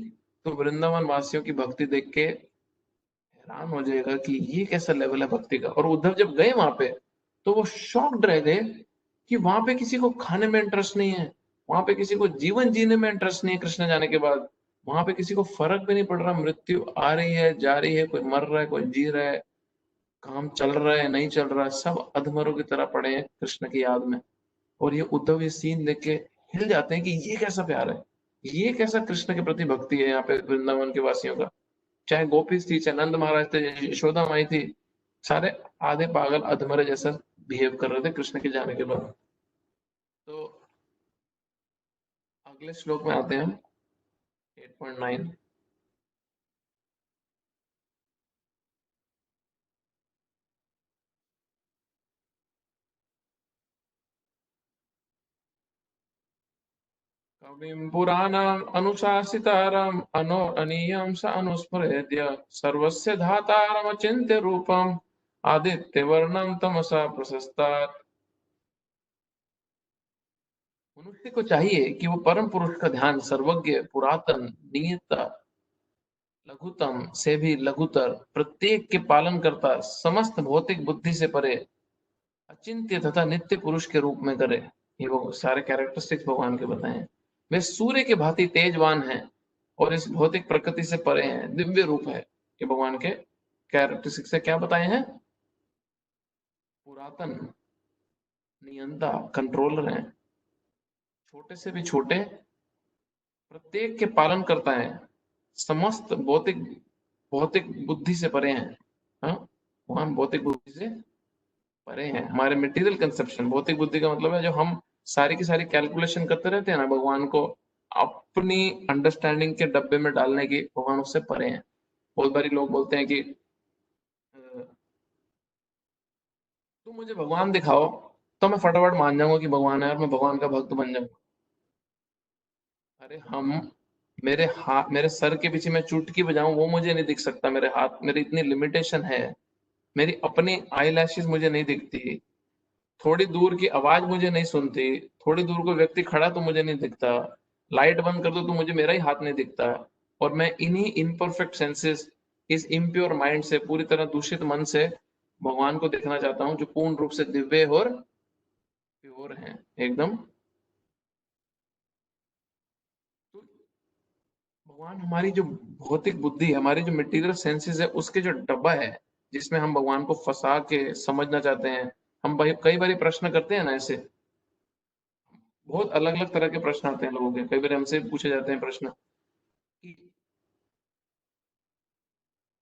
तो वृंदावन वासियों की भक्ति देख के हैरान हो जाएगा कि ये कैसा लेवल है भक्ति का। और उद्धव जब गए वहां पे तो वो शॉक्ड रह गए कि वहां पे किसी को खाने में इंटरेस्ट नहीं है, वहां पे किसी को जीवन जीने में इंटरेस्ट नहीं है कृष्ण जाने के बाद, वहां पे किसी को फर्क भी नहीं पड़ रहा, मृत्यु आ रही है जा रही है, कोई मर रहा है कोई जी रहा है, काम चल रहा है नहीं चल रहा है, सब अधमरों की तरह पड़े हैं कृष्ण की याद में। और ये उद्धव ये सीन देख के हिल जाते हैं कि ये कैसा प्यार है, ये कैसा कृष्ण के प्रति भक्ति है यहाँ पे वृंदावन के वासियों का। चाहे गोपी थी, चाहे नंद महाराज थे, यशोदा माई थी, सारे आधे पागल अधमरे जैसा बिहेव कर रहे थे कृष्ण के जाने के बाद। तो अगले श्लोक में आते हैं हम 8.9। कविं पुराणम् अनुशासितारम् अनोरणीयं स अनुस्मरेद्य सर्वस्य धातारमचिन्त्य रूपम् आदित्यवर्णं तमसा प्रशस्तात्। मनुष्य को चाहिए कि वो परम पुरुष का ध्यान, सर्वज्ञ पुरातन नियत लघुतम से भी लघुतर, प्रत्येक के पालन करता, समस्त भौतिक बुद्धि से परे, अचिंत्य तथा नित्य पुरुष के रूप में करे। ये वो सारे कैरेक्टरिस्टिक्स भगवान के बताए हैं। वे सूर्य के भांति तेजवान हैं और इस भौतिक प्रकृति से परे हैं, दिव्य रूप है। ये भगवान के कैरेक्टरिस्टिक्स से क्या बताए हैं? पुरातन, नियंता, कंट्रोलर हैं, छोटे से भी छोटे, प्रत्येक के पालन करता है, समस्त भौतिक भौतिक बुद्धि से परे हैं। हाँ, भगवान भौतिक बुद्धि से परे हैं। हमारे मटेरियल कंसेप्शन, भौतिक बुद्धि का मतलब है जो हम सारी की सारी कैलकुलेशन करते रहते हैं ना, भगवान को अपनी अंडरस्टैंडिंग के डब्बे में डालने की, भगवान उससे परे हैं। बहुत बारी लोग बोलते हैं कि तुम मुझे भगवान दिखाओ तो मैं फटाफट मान जाऊंगा कि भगवान है और मैं भगवान का भक्त बन जाऊंगा। अरे हम, मेरे हाथ, मेरे सर के पीछे मैं चुटकी बजाऊं वो मुझे नहीं दिख सकता, मेरे हाथ, मेरी इतनी लिमिटेशन है, मेरी अपनी आई लैशेज मुझे नहीं दिखती, थोड़ी दूर की आवाज मुझे नहीं सुनती, थोड़ी दूर कोई व्यक्ति खड़ा तो मुझे नहीं दिखता, लाइट बंद कर दो तो मुझे मेरा ही हाथ नहीं दिखता। और मैं इन्हीं इनपरफेक्ट सेंसेस, इस इम्प्योर माइंड से, पूरी तरह दूषित मन से भगवान को देखना चाहता हूँ जो पूर्ण रूप से दिव्य और प्योर हैं एकदम। तो भगवान हमारी जो भौतिक बुद्धि है, हमारी जो मटेरियल सेंसेस है, उसके जो डब्बा है जिसमें हम भगवान को फंसा के समझना चाहते हैं। हम कई बार प्रश्न करते हैं ना ऐसे, बहुत अलग अलग तरह के प्रश्न आते हैं लोगों के, कई बार हमसे पूछे जाते हैं प्रश्न कि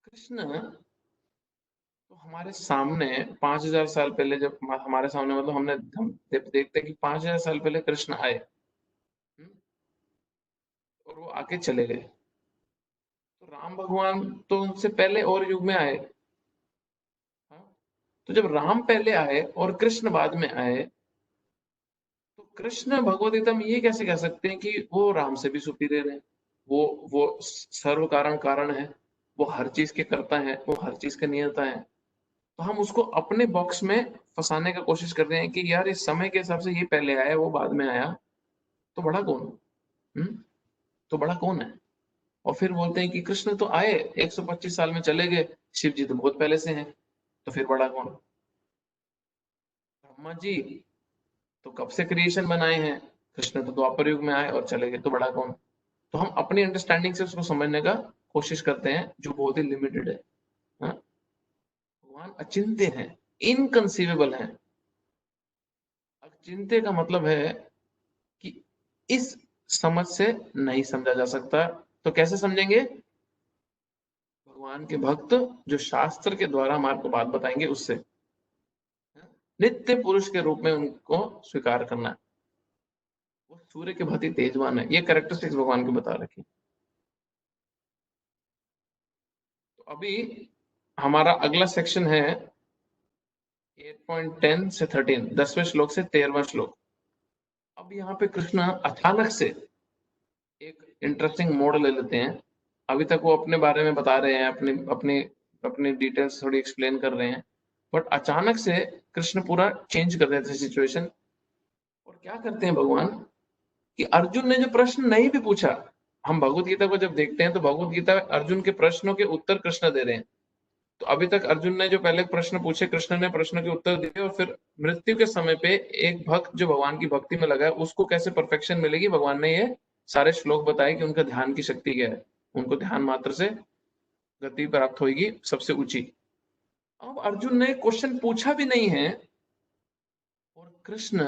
कृष्ण तो हमारे सामने 5,000 साल पहले, जब हमारे सामने, मतलब हम देखते हैं कि 5,000 साल पहले कृष्ण आए, हम्म, और वो आके चले गए। तो राम भगवान तो उनसे पहले और युग में आए। हाँ? तो जब राम पहले आए और कृष्ण बाद में आए, तो कृष्ण भगवत गीता में ये कैसे कह सकते हैं कि वो राम से भी सुपीरियर है? वो सर्व कारण कारण है, वो हर चीज के करता है, वो हर चीज का नियंता है। तो हम उसको अपने बॉक्स में फंसाने का कोशिश कर रहे हैं कि यार इस समय के हिसाब से ये पहले आया वो बाद में आया, तो बड़ा कौन? तो बड़ा कौन है? और फिर बोलते हैं कि कृष्ण तो आए 125 साल में चले गए, शिव जी तो बहुत पहले से हैं, तो फिर बड़ा कौन? ब्रह्मा जी तो कब से क्रिएशन बनाए हैं, कृष्ण तो द्वापर युग में आए और चले गए, तो बड़ा कौन? तो हम अपनी अंडरस्टैंडिंग से उसको समझने का कोशिश करते हैं जो बहुत ही लिमिटेड है। हाँ? भगवान अचिंत्य हैं, इनकंसीवेबल हैं। अचिंत्य का मतलब है कि इस समझ से नहीं समझा जा सकता। तो कैसे समझेंगे? भगवान के भक्त जो शास्त्र के द्वारा हमारे को बात बताएंगे उससे, नित्य पुरुष के रूप में उनको स्वीकार करना है। वो सूर्य के भांति तेजवान है, ये कैरेक्टरिस्टिक्स भगवान के बता रखी। तो अभी हमारा अगला सेक्शन है 8.10 से 13, 10वें श्लोक से 13वां श्लोक। अब यहाँ पे कृष्ण अचानक से एक इंटरेस्टिंग मोड़ ले लेते हैं। अभी तक वो अपने बारे में बता रहे हैं, अपनी अपनी अपनी डिटेल्स थोड़ी एक्सप्लेन कर रहे हैं, बट अचानक से कृष्ण पूरा चेंज कर देते हैं सिचुएशन। और क्या करते हैं भगवान कि अर्जुन ने जो प्रश्न नहीं भी पूछा, हम भगवत गीता को जब देखते हैं तो भगवत गीता अर्जुन के प्रश्नों के उत्तर कृष्ण दे रहे हैं। तो अभी तक अर्जुन ने जो पहले प्रश्न पूछे, कृष्ण ने प्रश्न के उत्तर दिए, और फिर मृत्यु के समय पे एक भक्त जो भगवान की भक्ति में लगा है उसको कैसे परफेक्शन मिलेगी, भगवान ने ये सारे श्लोक बताए कि उनका ध्यान की शक्ति क्या है, उनको ध्यान मात्र से गति प्राप्त होगी सबसे ऊंची। अब अर्जुन ने क्वेश्चन पूछा भी नहीं है, और कृष्ण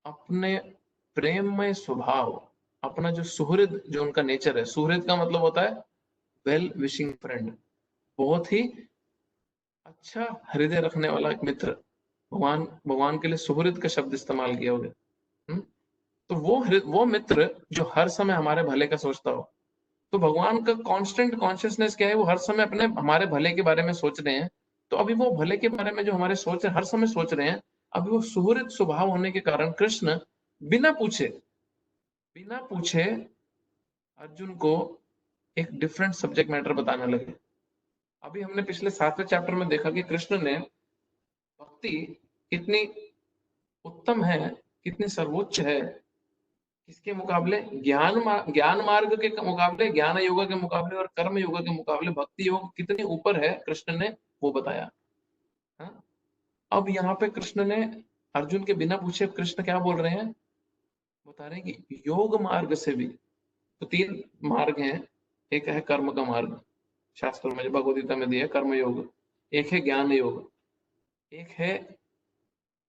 अपने प्रेममय स्वभाव, अपना जो सुहृद, जो उनका नेचर है, सुहृद का मतलब होता है वेल विशिंग फ्रेंड, बहुत ही अच्छा हृदय रखने वाला एक मित्र, भगवान भगवान के लिए सुहृद का शब्द इस्तेमाल किया होगा। तो वो मित्र जो हर समय हमारे भले का सोचता हो, तो भगवान का कांस्टेंट कॉन्शियसनेस क्या है, वो हर समय अपने हमारे भले के बारे में सोच रहे हैं। तो अभी वो भले के बारे में जो हमारे सोच हर समय सोच रहे हैं, अभी वो सुहृद स्वभाव होने के कारण कृष्ण बिना पूछे अर्जुन को एक डिफरेंट सब्जेक्ट मैटर बताने लगे। अभी हमने पिछले 7वें चैप्टर में देखा कि कृष्ण ने भक्ति कितनी उत्तम है, कितनी सर्वोच्च है, किसके मुकाबले, ज्ञान मार्ग के मुकाबले, ज्ञान योग के मुकाबले और कर्म योग के मुकाबले भक्ति योग कितने ऊपर है, कृष्ण ने वो बताया। हाँ? अब यहाँ पे कृष्ण ने अर्जुन के बिना पूछे कृष्ण क्या बोल रहे हैं, बता रहे हैं कि योग मार्ग से भी, तो 3 मार्ग हैं, एक है कर्म का मार्ग, शास्त्रों में भगवद गीता में दिया है कर्म योग, एक है ज्ञान योग, एक है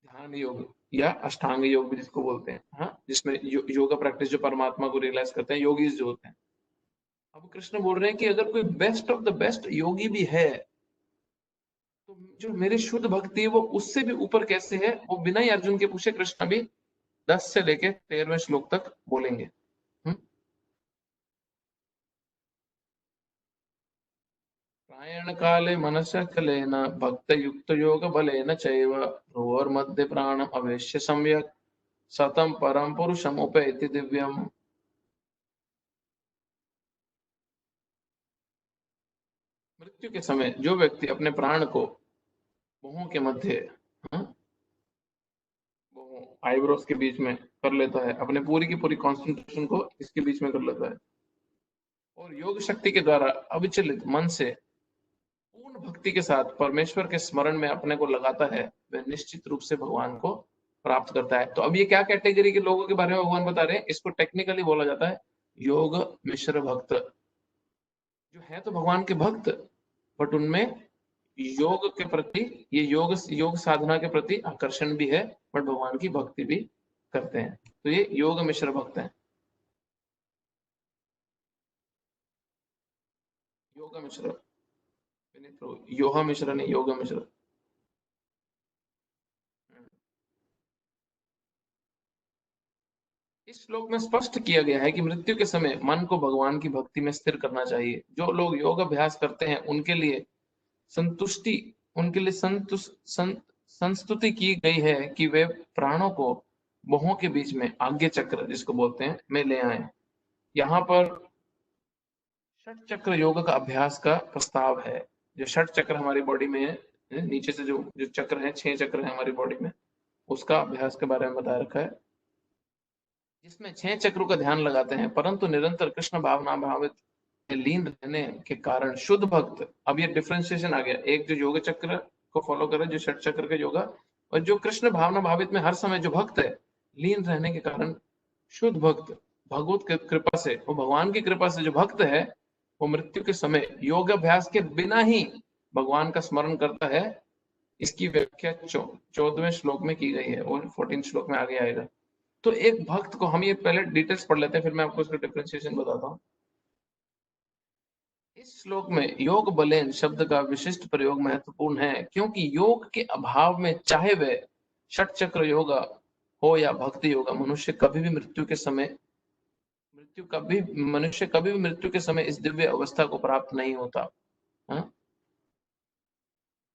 ध्यान योग या अष्टांग योग भी जिसको बोलते हैं, हाँ, जिसमें योगा प्रैक्टिस जो परमात्मा को रियलाइज करते हैं, योगीज जो होते हैं। अब कृष्ण बोल रहे हैं कि अगर कोई बेस्ट ऑफ द बेस्ट योगी भी है, तो जो मेरी शुद्ध भक्ति है वो उससे भी ऊपर कैसे है, वो बिना ही अर्जुन के पूछे कृष्ण भी 10 से लेके 13वें श्लोक तक बोलेंगे। प्रायण काले मनसकलेन भक्त युक्त योग बलेन चैव भ्रुवोर्मध्ये प्राणम अवेश्य सम्यक सतम परम पुरुषम उपैति दिव्यम। मृत्यु के समय जो व्यक्ति अपने प्राण को भुवों के मध्य, आईब्रोस के बीच में कर लेता है, अपने पूरी की पूरी कॉन्सेंट्रेशन को इसके बीच में कर लेता है, और योग शक्ति के द्वारा अविचलित मन से पूर्ण भक्ति के साथ परमेश्वर के स्मरण में अपने को लगाता है, वह निश्चित रूप से भगवान को प्राप्त करता है। तो अब ये क्या कैटेगरी के लोगों के बारे में भगवान बता रहे हैं, इसको टेक्निकली बोला जाता है योग मिश्र भक्त, जो है तो भगवान के भक्त, बट उनमें योग के प्रति, ये योग साधना के प्रति आकर्षण भी है, बट भगवान की भक्ति भी करते हैं, तो ये योग मिश्र भक्त हैं। योग मिश्र, योहा मिश्र नहीं, योग मिश्र। इस श्लोक में स्पष्ट किया गया है कि मृत्यु के समय मन को भगवान की भक्ति में स्थिर करना चाहिए। जो लोग योग अभ्यास करते हैं उनके लिए संतुष्टि, उनके लिए संस्तुति की गई है कि वे प्राणों को भुवों के बीच में आज्ञा चक्र जिसको बोलते हैं में ले आए। यहाँ पर षट चक्र योग का अभ्यास का प्रस्ताव है। जो षट चक्र हमारी बॉडी में है, नीचे से जो जो चक्र है, 6 चक्र है हमारी बॉडी में, उसका अभ्यास के बारे में बताया रखा है, जिसमें 6 चक्रों का ध्यान लगाते हैं, परंतु निरंतर कृष्ण भावना भावित में लीन रहने के कारण शुद्ध भक्त, अब ये डिफरेंशिएशन आ गया, एक जो योग चक्र को फॉलो करे, जो षट चक्र के योगा, और जो कृष्ण भावना भावित में हर समय जो भक्त है, लीन रहने के कारण शुद्ध भक्त, भगवत कृपा से, वो भगवान की कृपा से जो भक्त है, वो मृत्यु के समय योग अभ्यास के बिना ही भगवान का स्मरण करता है। इसकी व्याख्या 14वें श्लोक में की गई है और 14 श्लोक में आगे आएगा। तो एक भक्त को, हम ये पहले डिटेल्स पढ़ लेते हैं, फिर मैं आपको इसका डिफरेंशिएशन बताता हूँ। इस श्लोक में योग बलेन शब्द का विशिष्ट प्रयोग महत्वपूर्ण है, क्योंकि योग के अभाव में चाहे वह षट चक्र योगा हो या भक्ति योगा, मनुष्य कभी भी मृत्यु के समय इस दिव्य अवस्था को प्राप्त नहीं होता। हाँ?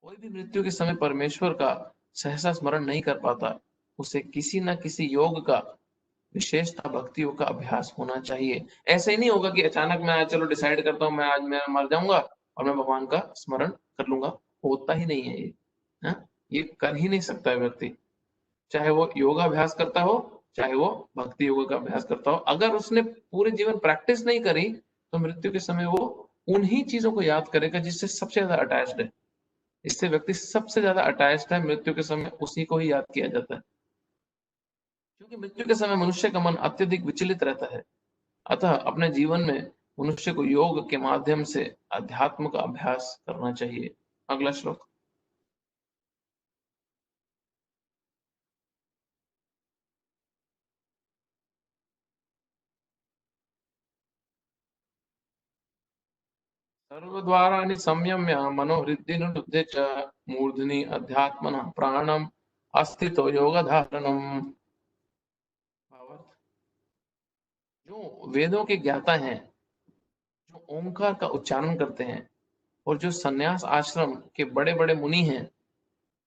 कोई भी मृत्यु के समय परमेश्वर का सहसा स्मरण नहीं कर पाता, उसे किसी न किसी योग का, विशेषता भक्ति योग का अभ्यास होना चाहिए। ऐसे ही नहीं होगा कि अचानक मैं चलो डिसाइड करता हूँ मैं आज मैं मर जाऊंगा और मैं भगवान का स्मरण कर लूंगा, होता ही नहीं है ये। हाँ? ये कर ही नहीं सकता है व्यक्ति, चाहे वो योगाभ्यास करता हो, चाहे वो भक्ति योग का अभ्यास करता हो। अगर उसने पूरे जीवन प्रैक्टिस नहीं करी, तो मृत्यु के समय वो उन्हीं चीजों को याद करेगा जिससे सबसे ज्यादा अटैच्ड है। इससे व्यक्ति सबसे ज्यादा अटैच्ड है, मृत्यु के समय उसी को ही याद किया जाता है। क्योंकि मृत्यु के समय मनुष्य का मन अत्यधिक विचलित रहता है। अतः अपने जीवन में मनुष्य को योग के माध्यम से अध्यात्म का अभ्यास करना चाहिए। अगला श्लोक। सर्वद्वाराणि संयम्य मनोहृदि निरुध्य च मूर्धनि अध्यात्मनः प्राणम अस्थितो योगधारणम। भावार्थ, जो वेदों के ज्ञाता हैं, जो ओंकार का उच्चारण करते हैं, और जो संन्यास आश्रम के बड़े बड़े मुनि हैं,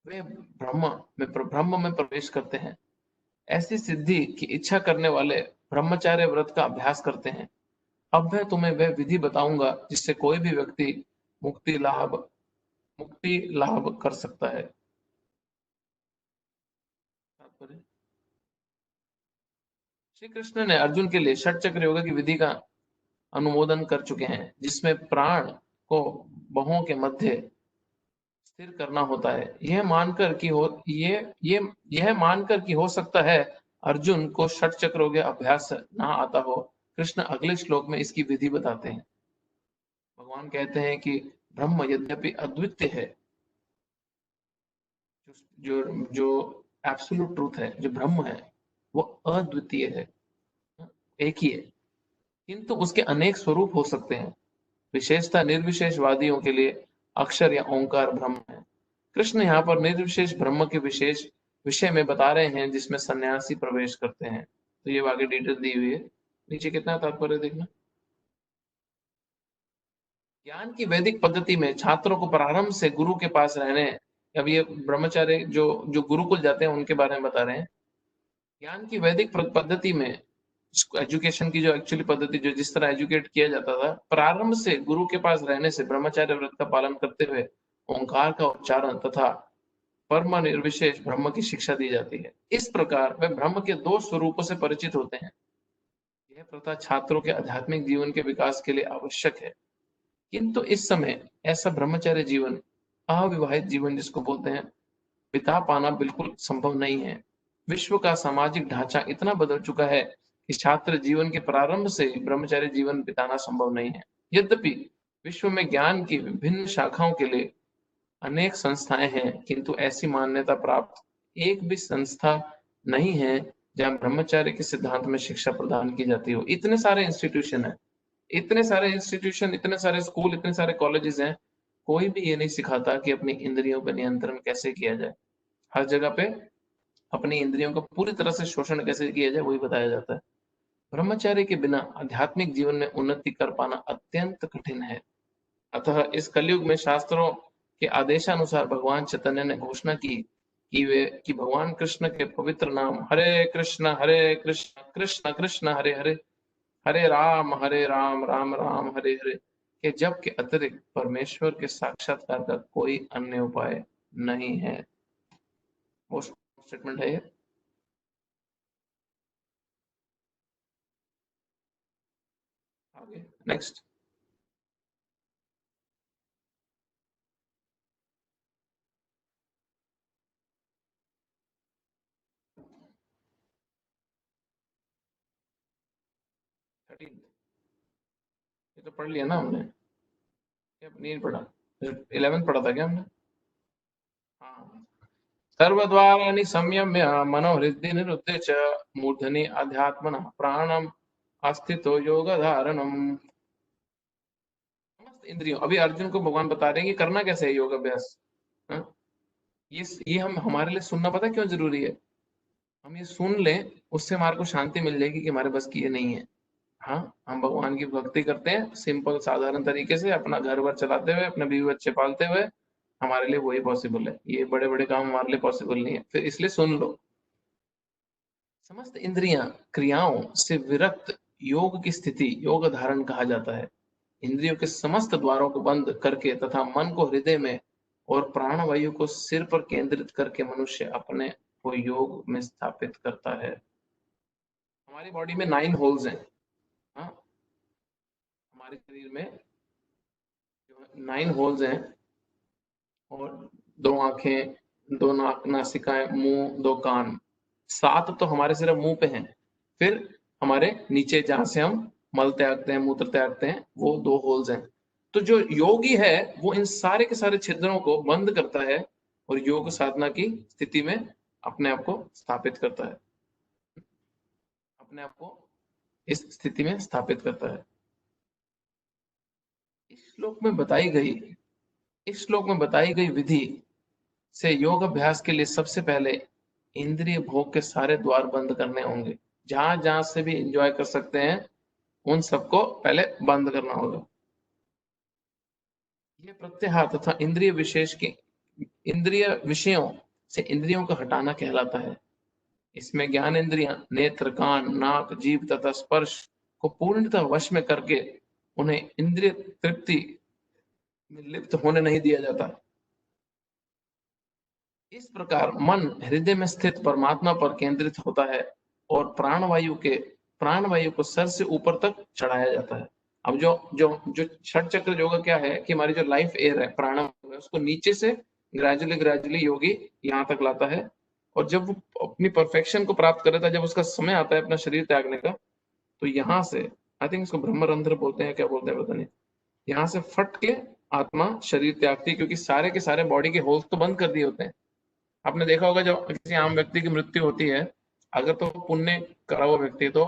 वे ब्रह्म में प्रवेश करते हैं। ऐसी सिद्धि की इच्छा करने वाले ब्रह्मचार्य व्रत का अभ्यास करते हैं। अब मैं तुम्हें वह विधि बताऊंगा जिससे कोई भी व्यक्ति मुक्ति लाभ मुक्ति लाभ कर सकता है। तात्पर्य, श्री कृष्ण ने अर्जुन के लिए षट चक्र योग की विधि का अनुमोदन कर चुके हैं, जिसमें प्राण को बाहों के मध्य स्थिर करना होता है। यह मानकर कि हो सकता है अर्जुन को षट चक्रों के अभ्यास ना आता हो, कृष्ण अगले श्लोक में इसकी विधि बताते हैं। भगवान कहते हैं कि ब्रह्म यद्यपि अद्वितीय है, जो जो एब्सोल्यूट ट्रूथ है, जो ब्रह्म है, वो अद्वितीय है, एक ही है, किंतु उसके अनेक स्वरूप हो सकते हैं। विशेषता निर्विशेषवादियों के लिए अक्षर या ओंकार ब्रह्म है। कृष्ण यहाँ पर निर्विशेष ब्रह्म के विशेष विषय में बता रहे हैं, जिसमें सन्यासी प्रवेश करते हैं। तो ये आगे डिटेल दी हुई है, नीचे कितना तात्पर्य देखना। ज्ञान की वैदिक पद्धति में छात्रों को प्रारंभ से गुरु के पास रहने, अब ये ब्रह्मचार्य जो जो गुरुकुल जाते हैं उनके बारे में बता रहे हैं। ज्ञान की वैदिक पद्धति में, एजुकेशन की जो एक्चुअली पद्धति, जो जिस तरह एजुकेट किया जाता था, प्रारंभ से गुरु के पास रहने से ब्रह्मचार्य व्रत का पालन करते हुए ओंकार का उच्चारण तथा परम निर्विशेष ब्रह्म की शिक्षा दी जाती है। इस प्रकार वे ब्रह्म के दो स्वरूपों से परिचित होते हैं। यह प्रथा छात्रों के आध्यात्मिक जीवन के विकास के लिए आवश्यक है, किंतु इस समय ऐसा ब्रह्मचार्य जीवन, अविवाहित जीवन जिसको बोलते हैं, बिता पाना बिल्कुल संभव नहीं है। विश्व का सामाजिक ढांचा इतना बदल चुका है कि छात्र जीवन के प्रारंभ से ही ब्रह्मचार्य जीवन बिताना संभव नहीं है। यद्यपि विश्व में ज्ञान की विभिन्न शाखाओं के लिए अनेक संस्थाएं हैं, किंतु ऐसी मान्यता प्राप्त एक भी संस्था नहीं है जहां ब्रह्मचार्य के सिद्धांत में शिक्षा प्रदान की जाती हो। इतने सारे इंस्टीट्यूशन है, इतने सारे स्कूल, इतने सारे कॉलेजेस हैं, कोई भी ये नहीं सिखाता कि अपनी इंद्रियों पर नियंत्रण कैसे किया जाए। हर जगह पे अपनी इंद्रियों का पूरी तरह से शोषण कैसे किया जाए वही बताया जाता है। ब्रह्मचार्य के बिना आध्यात्मिक जीवन में उन्नति कर पाना अत्यंत कठिन है। अतः इस कलयुग में शास्त्रों के आदेशानुसार भगवान चैतन्य ने घोषणा की कि भगवान कृष्ण के पवित्र नाम हरे कृष्ण कृष्ण कृष्ण हरे हरे, हरे राम राम राम हरे हरे के जप के अतिरिक्त परमेश्वर के साक्षात्कार का कोई अन्य उपाय नहीं है। वो स्टेटमेंट है ये। आगे नेक्स्ट। ये तो पढ़ लिया ना हमने, क्या नहीं पढ़ा? 11 पढ़ा था क्या हमने? हाँ। सर्वद्वाराणि संयम्य मनोहृदि निरुद्य च मूर्धनि अध्यात्मनः प्राणम अस्थितो योग धारणम। समस्त इंद्रियों, अभी अर्जुन को भगवान बता रहे हैं कि करना कैसे है योग अभ्यास। हाँ? ये हम हमारे लिए सुनना पता है क्यों जरूरी है? हम ये सुन लें, उससे हमारे को शांति मिल जाएगी कि हमारे बस की ये नहीं है। हाँ, हम भगवान की भक्ति करते हैं सिंपल साधारण तरीके से, अपना घर वर चलाते हुए, अपने बीवी बच्चे पालते हुए, हमारे लिए वही पॉसिबल है। ये बड़े बड़े काम हमारे लिए पॉसिबल नहीं है, फिर इसलिए सुन लो। समस्त इंद्रियां क्रियाओं से विरक्त योग की स्थिति योग धारण कहा जाता है। इंद्रियों के समस्त द्वारों को बंद करके तथा मन को हृदय में और प्राणवायु को सिर पर केंद्रित करके मनुष्य अपने को योग में स्थापित करता है। हमारी बॉडी में 9 होल्स हैं। हाँ, हमारे शरीर में जो 9 होल्स हैं और 2 आंखें, 2 नाक, नासिकाएं, मुंह, 2 कान, 7 तो हमारे सिर्फ मुंह पे हैं। फिर हमारे नीचे जहां से हम मल त्यागते हैं, मूत्र त्यागते हैं, वो 2 होल्स हैं। तो जो योगी है वो इन सारे के सारे छिद्रों को बंद करता है और योग साधना की स्थिति में अपने आप को स्थापित करता है, अपने आप को इस स्थिति में स्थापित करता है। इस श्लोक में बताई गई विधि से योग अभ्यास के लिए सबसे पहले इंद्रिय भोग के सारे द्वार बंद करने होंगे। जहां जहां से भी एंजॉय कर सकते हैं उन सबको पहले बंद करना होगा। ये प्रत्याहार तथा इंद्रिय विषयों से इंद्रियों को हटाना कहलाता है। इसमें ज्ञान इंद्रियां, नेत्र, कान, नाक, जीभ तथा स्पर्श को पूर्णतः वश में करके उन्हें इंद्रिय तृप्ति में लिप्त होने नहीं दिया जाता। इस प्रकार मन हृदय में स्थित परमात्मा पर केंद्रित होता है और प्राणवायु को सर से ऊपर तक चढ़ाया जाता है। अब जो जो जो षट चक्र योग क्या है कि हमारी जो लाइफ एयर है, प्राणवायु है, उसको नीचे से ग्रेजुअली योगी यहाँ तक लाता है। और जब वो अपनी परफेक्शन को प्राप्त कर लेता है, जब उसका समय आता है अपना शरीर त्यागने का, तो यहाँ से, आई थिंक इसको ब्रह्मरंध्र बोलते हैं, क्या बोलते हैं पता नहीं, यहाँ से फट के आत्मा शरीर त्यागती है, क्योंकि सारे के सारे बॉडी के होल्स तो बंद कर दिए होते हैं। आपने देखा होगा जब किसी आम व्यक्ति की मृत्यु होती है, अगर तो पुण्य करा हुआ व्यक्ति तो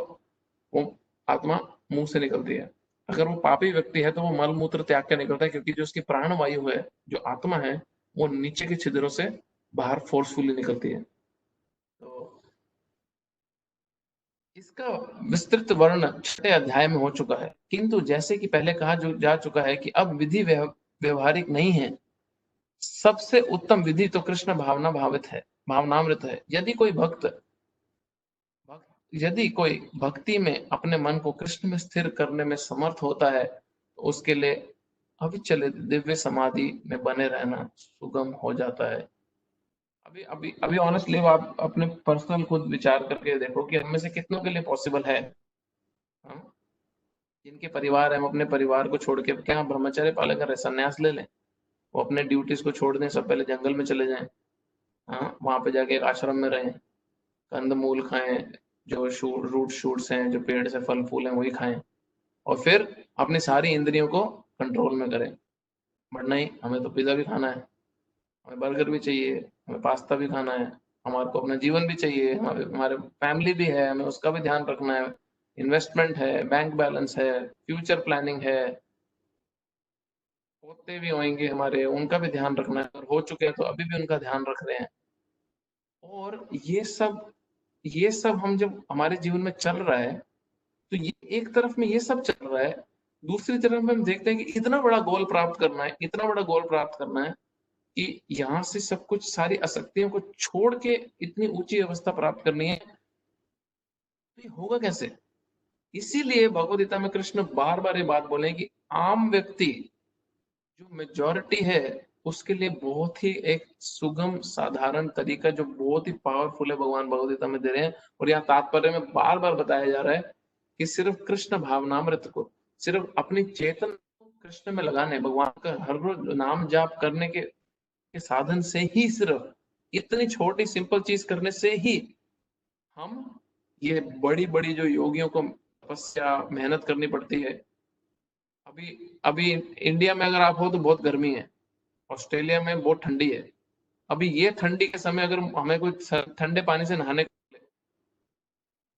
वो आत्मा मुंह से निकलती है, अगर वो पापी व्यक्ति है तो वो मल मूत्र त्याग के निकलता है, क्योंकि जो उसकी प्राण वायु है, जो आत्मा है, वो नीचे के छिद्रों से बाहर फोर्सफुली निकलती है। तो इसका विस्तृत वर्णन 6 अध्याय में हो चुका है, किंतु जैसे कि पहले कहा जा चुका है कि अब विधि व्यवहारिक नहीं है। सबसे उत्तम विधि तो कृष्ण भावनामृत है। यदि कोई भक्ति में अपने मन को कृष्ण में स्थिर करने में समर्थ होता है तो उसके लिए अविचलित दिव्य समाधि में बने रहना सुगम हो जाता है। अभी अभी अभी ऑनेस्टली आप अपने पर्सनल खुद विचार करके देखो कि हम में से कितनों के लिए पॉसिबल है। हम जिनके परिवार है, हम अपने परिवार को छोड़ के क्या ब्रह्मचर्य पालन कर रहे, संन्यास ले लें, वो अपने ड्यूटीज को छोड़ दें, सब पहले जंगल में चले जाएं, हाँ, वहां पे जाके एक आश्रम में रहें, कंद मूल खाएं, जो रूट शूट्स हैं, जो पेड़ से फल फूल हैं वही खाएं, और फिर अपनी सारी इंद्रियों को कंट्रोल में करें। बट नहीं, हमें तो पिज्जा भी खाना है, हमें बर्गर भी चाहिए, हमें पास्ता भी खाना है, हमारे को अपना जीवन भी चाहिए, हमारे फैमिली भी है, हमें उसका भी ध्यान रखना है, इन्वेस्टमेंट है, बैंक बैलेंस है, फ्यूचर प्लानिंग है, पोते भी होंगे हमारे, उनका भी ध्यान रखना है, और हो चुके हैं तो अभी भी उनका ध्यान रख रहे हैं। और ये सब हम जब हमारे जीवन में चल रहा है, तो ये एक तरफ में ये सब चल रहा है, दूसरी तरफ में हम देखते हैं कि इतना बड़ा गोल प्राप्त करना है, इतना बड़ा गोल प्राप्त करना है कि यहाँ से सब कुछ, सारी आसक्तियों को छोड़ के इतनी ऊंची अवस्था प्राप्त करनी है, तो ये होगा कैसे? इसीलिए भगवद गीता में कृष्ण बार बार ये बात बोले कि आम व्यक्ति, जो मेजॉरिटी है, उसके लिए बहुत ही एक सुगम साधारण तरीका, जो बहुत ही पावरफुल है, भगवान भगवद गीता में दे रहे हैं। और यहाँ तात्पर्य में बार बार बताया जा रहा है कि सिर्फ कृष्ण भावनामृत को, सिर्फ अपनी चेतन को कृष्ण में लगाने, भगवान का हर रोज नाम जाप करने के साधन से ही, सिर्फ इतनी छोटी सिंपल चीज करने से ही हम ये बड़ी बड़ी जो योगियों को तपस्या मेहनत करनी पड़ती है। अभी अभी इंडिया में अगर आप हो तो बहुत गर्मी है, ऑस्ट्रेलिया में बहुत ठंडी है। अभी ये ठंडी के समय अगर हमें कोई ठंडे पानी से नहाने को मिले,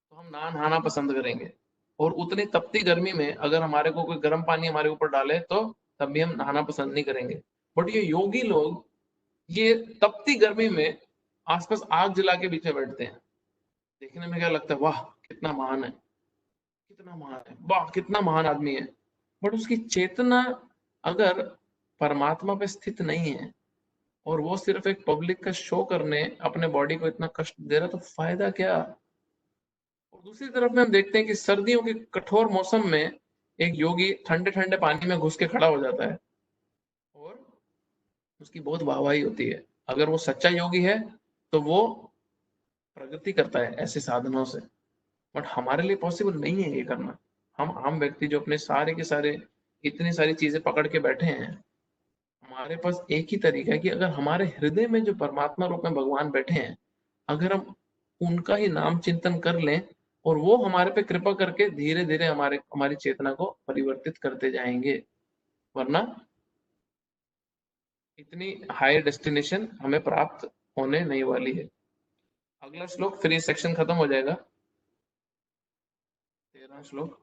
तो हम नहाना पसंद करेंगे, और उतनी तपती गर्मी में अगर हमारे को कोई गर्म पानी हमारे ऊपर डाले तो तब भी हम नहाना पसंद नहीं करेंगे। बट ये योगी लोग ये तपती गर्मी में आसपास आग जला के बीच में बैठते हैं। देखने में क्या लगता है, वाह कितना महान है, कितना महान है, वाह कितना महान आदमी है। बट उसकी चेतना अगर परमात्मा पे स्थित नहीं है, और वो सिर्फ एक पब्लिक का शो करने अपने बॉडी को इतना कष्ट दे रहा, तो फायदा क्या? और दूसरी तरफ में हम देखते हैं कि सर्दियों के कठोर मौसम में एक योगी ठंडे ठंडे पानी में घुस के खड़ा हो जाता है, और उसकी बहुत वाहवाही होती है। अगर वो सच्चा योगी है तो वो प्रगति करता है ऐसे साधनों से, बट हमारे लिए पॉसिबल नहीं है ये करना। हम आम व्यक्ति जो अपने सारे के सारे इतनी सारी चीजें पकड़ के बैठे हैं, हमारे पास एक ही तरीका है कि अगर हमारे हृदय में जो परमात्मा रूप में भगवान बैठे हैं, अगर हम उनका ही नाम चिंतन कर लें और वो हमारे पे कृपा करके धीरे धीरे हमारी चेतना को परिवर्तित करते जाएंगे, वरना इतनी हाई डेस्टिनेशन हमें प्राप्त होने नहीं वाली है। अगला श्लोक, फिर ये सेक्शन खत्म हो जाएगा। 13वां श्लोक।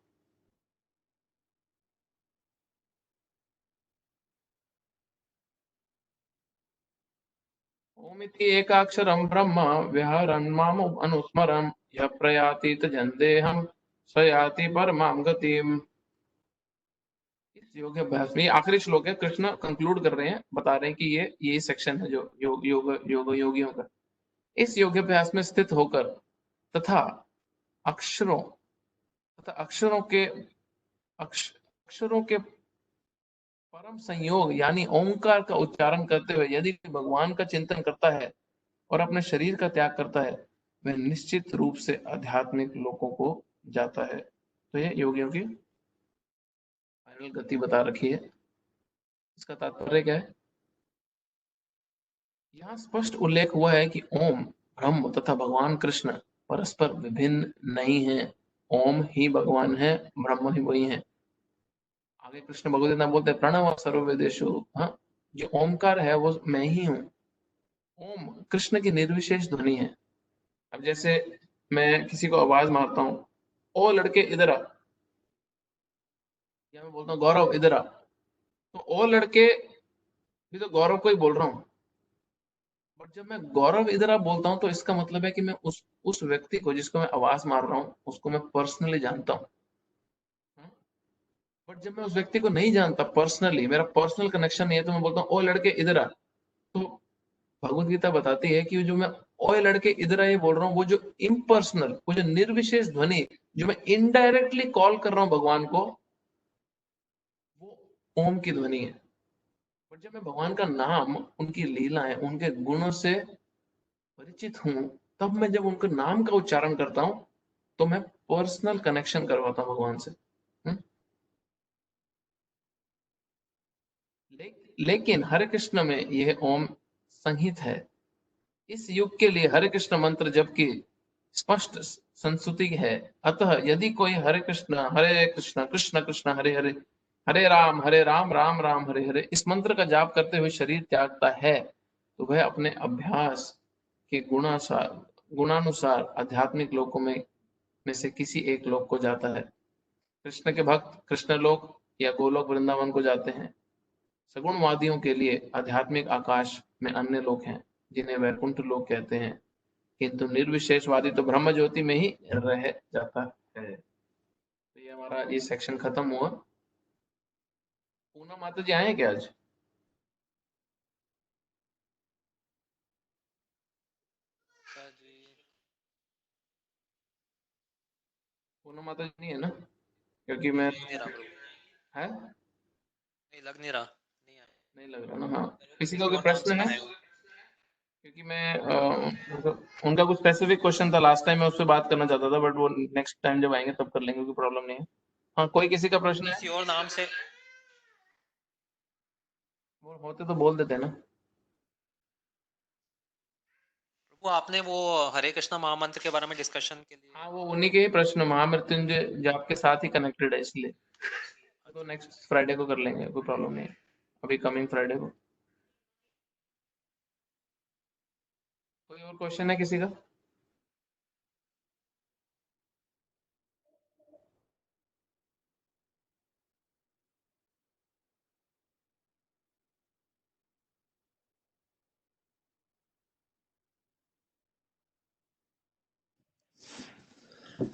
ओमिति एकाक्षरं ब्रह्म विहरन् माम् अनुस्मरन् यः प्रयाति तजन्देहं स याति परमां गतिम्। इस योग अभ्यास में, ये आखिरी श्लोक है, कृष्ण कंक्लूड कर रहे हैं, बता रहे हैं कि ये सेक्शन है जो योगियों का। इस योगाभ्यास में स्थित होकर तथा अक्षरों तथा अक्षरों के परम संयोग यानी ओंकार का उच्चारण करते हुए यदि भगवान का चिंतन करता है और अपने शरीर का त्याग करता है, वह निश्चित रूप से आध्यात्मिक लोकों को जाता है। तो ये योगियों की फाइनल गति बता रखी है। इसका तात्पर्य क्या है? यहाँ स्पष्ट उल्लेख हुआ है कि ओम, ब्रह्म तथा भगवान कृष्ण परस्पर विभिन्न नहीं है। ओम ही भगवान है, ब्रह्म ही वही है। आगे कृष्ण भगवत बोलते हैं प्रणव सर्ववेदेषु। हाँ, जो ओमकार है वो मैं ही हूँ। ओम कृष्ण की निर्विशेष ध्वनि है। अब जैसे मैं किसी को आवाज मारता हूँ, ओ लड़के इधर आ, या मैं बोलता हूँ गौरव इधर आ, तो ओ लड़के भी तो गौरव को ही बोल रहा हूँ। बट जब मैं गौरव इधर आ बोलता हूँ तो इसका मतलब है कि मैं उस व्यक्ति को जिसको मैं आवाज मार रहा हूँ उसको मैं पर्सनली जानता हूँ। बट जब मैं उस व्यक्ति को नहीं जानता पर्सनली, मेरा पर्सनल कनेक्शन नहीं है, तो मैं बोलता हूँ ओ लड़के इधर आ, तो भगवत गीता बताती है कि जो मैं ओए लड़के इधर आए बोल रहा हूँ, वो जो इम्पर्सनल, वो जो निर्विशेष ध्वनि जो मैं इनडायरेक्टली कॉल कर रहा हूँ भगवान को, वो ओम की ध्वनि है। पर जब मैं भगवान का नाम, उनकी लीलाएं, उनके गुणों से परिचित हूँ, तब मैं जब उनके नाम का उच्चारण करता हूँ तो मैं पर्सनल कनेक्शन करवाता हूँ भगवान से। लेकिन हरे कृष्ण में यह ओम संहित है। इस युग के लिए हरे कृष्ण मंत्र जबकि स्पष्ट संस्तुति है। अतः यदि कोई हरे कृष्ण कृष्ण कृष्ण हरे हरे, हरे राम राम राम हरे हरे इस मंत्र का जाप करते हुए शरीर त्यागता है, तो वह अपने अभ्यास के गुणानुसार आध्यात्मिक लोकों में से किसी एक लोक को जाता है। कृष्ण के भक्त कृष्ण लोक या गोलोक वृंदावन को जाते हैं। सगुणवादियों के लिए आध्यात्मिक आकाश में अन्य लोक हैं जिन्हें वैकुंठ लोक कहते हैं, किंतु निर्विशेषवादी तो ब्रह्म ज्योति में ही रह जाता है। तो ये हमारा ये सेक्शन खत्म हुआ। पूनम माता जी आए हैं क्या आज? अच्छा जी। पूनम माता जी नहीं है ना? क्योंकि मैं लग नहीं रहा प्रभु, है नहीं लग नहीं रहा, नहीं आया। नहीं लग रहा ना। हाँ, मेरे को किसी का किसी कोई और नाम प्रश्न से है? बनाया हुआ। क्योंकि मैं उनका कुछ स्पेसिफिक क्वेश्चन था लास्ट टाइम, मैं उस पर बात करना चाहता था, बट वो नेक्स्ट टाइम जब आएंगे तब कर लेंगे, कोई प्रॉब्लम नहीं है। हाँ, कोई किसी का प्रश्न है? किसी और नाम से। वो होते तो बोल देते ना। प्रभु आपने वो हरे कृष्णा महामंत्र के बारे में डिस्कशन के लिए। हाँ, वो उन्हीं के ही प्रश्न महामृत्युंजय जाप के साथ ही कनेक्टेड है, इसलिए तो अच्छा नेक्स्ट फ्राइडे को कर लेंगे, कोई प्रॉब्लम नहीं है। अभी कमिंग फ्राइडे को। कोई और क्वेश्चन है किसी का?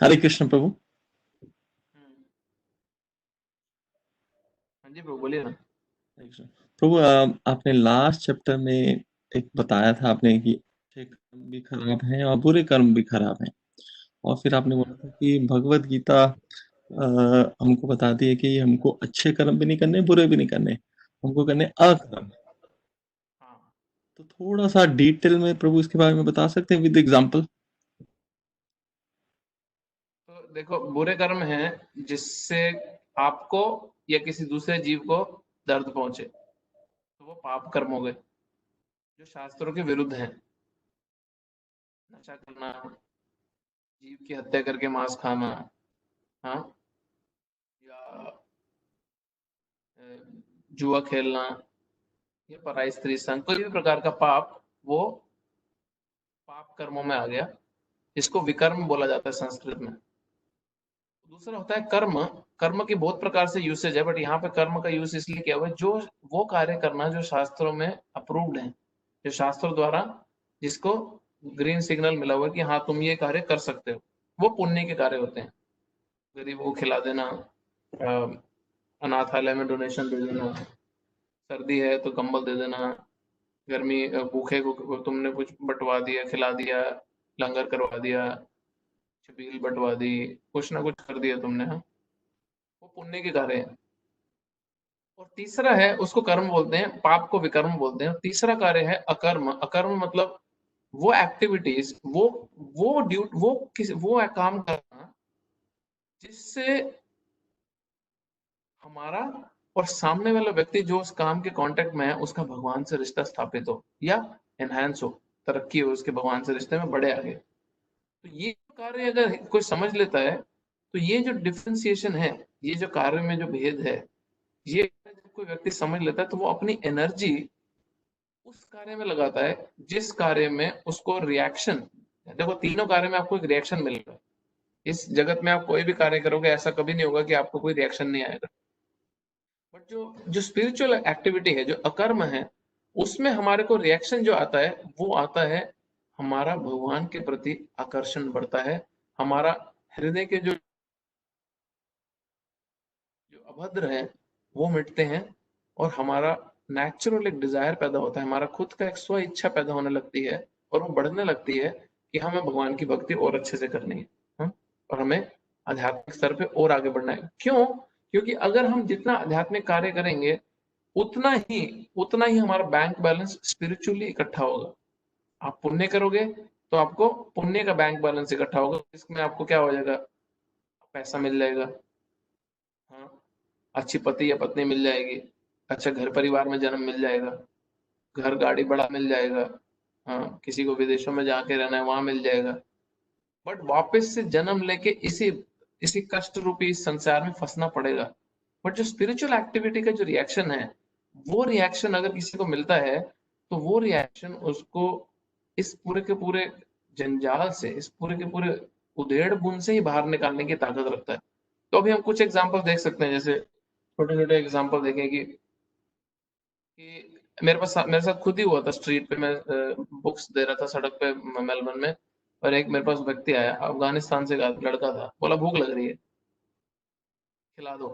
हरे कृष्ण प्रभु। हाँ जी प्रभु, बोलिए ना। हरे कृष्ण। प्रभु आपने लास्ट चैप्टर में एक बताया था आपने कि अच्छे कर्म भी खराब हैं और बुरे कर्म भी खराब हैं, और फिर आपने बोला था कि भगवत गीता हमको बताती है कि हमको अच्छे कर्म भी नहीं करने, बुरे भी नहीं करने, हमको करने अकर्म। तो थोड़ा सा डिटेल में प्रभु इसके बारे में बता सकते हैं विद एग्जांपल? तो देखो, बुरे कर्म हैं जिससे आपको या किसी दूसरे जीव को दर्द पहुंचे, तो वो पाप कर्म हो गए जो शास्त्रों के विरुद्ध हैं। नशा करना, जीव की हत्या करके मांस खाना, हाँ, या जुआ खेलना, या पराई स्त्री संग, कोई भी प्रकार का पाप, वो पाप कर्मों में आ गया। इसको विकर्म बोला जाता है संस्कृत में। दूसरा होता है कर्म। कर्म की बहुत प्रकार से यूसेज है, बट यहाँ पे कर्म का यूज इसलिए किया हुआ है जो वो कार्य करना जो शास्त्रों में अप्रूव्ड है, जो शास्त्रों द्वारा जिसको ग्रीन सिग्नल मिला हुआ है कि हाँ तुम ये कार्य कर सकते हो, वो पुण्य के कार्य होते हैं। गरीबों को खिला देना, अनाथालय में डोनेशन दे देना, सर्दी है तो कंबल दे देना, गर्मी भूखे को तुमने कुछ बंटवा दिया, खिला दिया, लंगर करवा दिया, छबील बंटवा दी, कुछ ना कुछ कर दिया तुमने, हाँ, वो पुण्य के कार्य है। और तीसरा है, उसको कर्म बोलते हैं, पाप को विकर्म बोलते हैं। तीसरा कार्य है अकर्म। अकर्म मतलब वो एक्टिविटीज, वो काम करना जिससे हमारा और सामने वाला व्यक्ति जो उस काम के कांटेक्ट में है उसका भगवान से रिश्ता स्थापित हो या एनहांस हो, तरक्की हो, उसके भगवान से रिश्ते में बढ़े आगे। तो ये कार्य अगर कोई समझ लेता है, तो ये जो डिफरेंशिएशन है, ये जो कार्य में जो भेद है, ये जब कोई व्यक्ति समझ लेता है तो वो अपनी एनर्जी उस कार्य में लगाता है जिस कार्य में उसको रिएक्शन। देखो, तीनों कार्य में आपको एक रिएक्शन मिल रहा है। इस जगत में आप कोई भी कार्य करोगे, ऐसा कभी नहीं होगा कि आपको कोई रिएक्शन नहीं आएगा। बट जो जो स्पिरिचुअल एक्टिविटी है, जो अकर्म है, उसमें हमारे को रिएक्शन जो आता है वो आता है, हमारा भगवान के प्रति आकर्षण बढ़ता है, हमारा हृदय के जो जो अभद्र है वो मिटते हैं, और हमारा नेचुरल एक डिजायर पैदा होता है, हमारा खुद का एक स्व इच्छा पैदा होने लगती है, और वो बढ़ने लगती है कि हमें भगवान की भक्ति और अच्छे से करनी है, हाँ? और हमें आध्यात्मिक स्तर पे और आगे बढ़ना है। क्यों? क्योंकि अगर हम जितना आध्यात्मिक कार्य करेंगे उतना ही हमारा बैंक बैलेंस स्पिरिचुअली इकट्ठा होगा। आप पुण्य करोगे तो आपको पुण्य का बैंक बैलेंस इकट्ठा होगा, इसमें आपको क्या हो जाएगा, पैसा मिल जाएगा, हाँ, अच्छी पति या पत्नी मिल जाएगी, अच्छा घर परिवार में जन्म मिल जाएगा, घर गाड़ी बड़ा मिल जाएगा, हाँ, किसी को विदेशों में जाके रहना है वहां मिल जाएगा। बट वापस से जन्म लेके इसी इसी कष्ट रूपी इस संसार में फंसना पड़ेगा। बट जो स्पिरिचुअल एक्टिविटी का जो रिएक्शन है, वो रिएक्शन अगर किसी को मिलता है, तो वो रिएक्शन उसको इस पूरे के पूरे जंजाल से, इस पूरे के पूरे उधेड़ बुन से ही बाहर निकालने की ताकत रखता है। तो अभी हम कुछ एग्जांपल देख सकते हैं, जैसे छोटे छोटे एग्जांपल देखें कि मेरे साथ खुद ही हुआ था। स्ट्रीट पे मैं बुक्स दे रहा था सड़क पे मेलबर्न में, और एक मेरे पास व्यक्ति आया, अफगानिस्तान से लड़का था, बोला भूख लग रही है, खिला दो।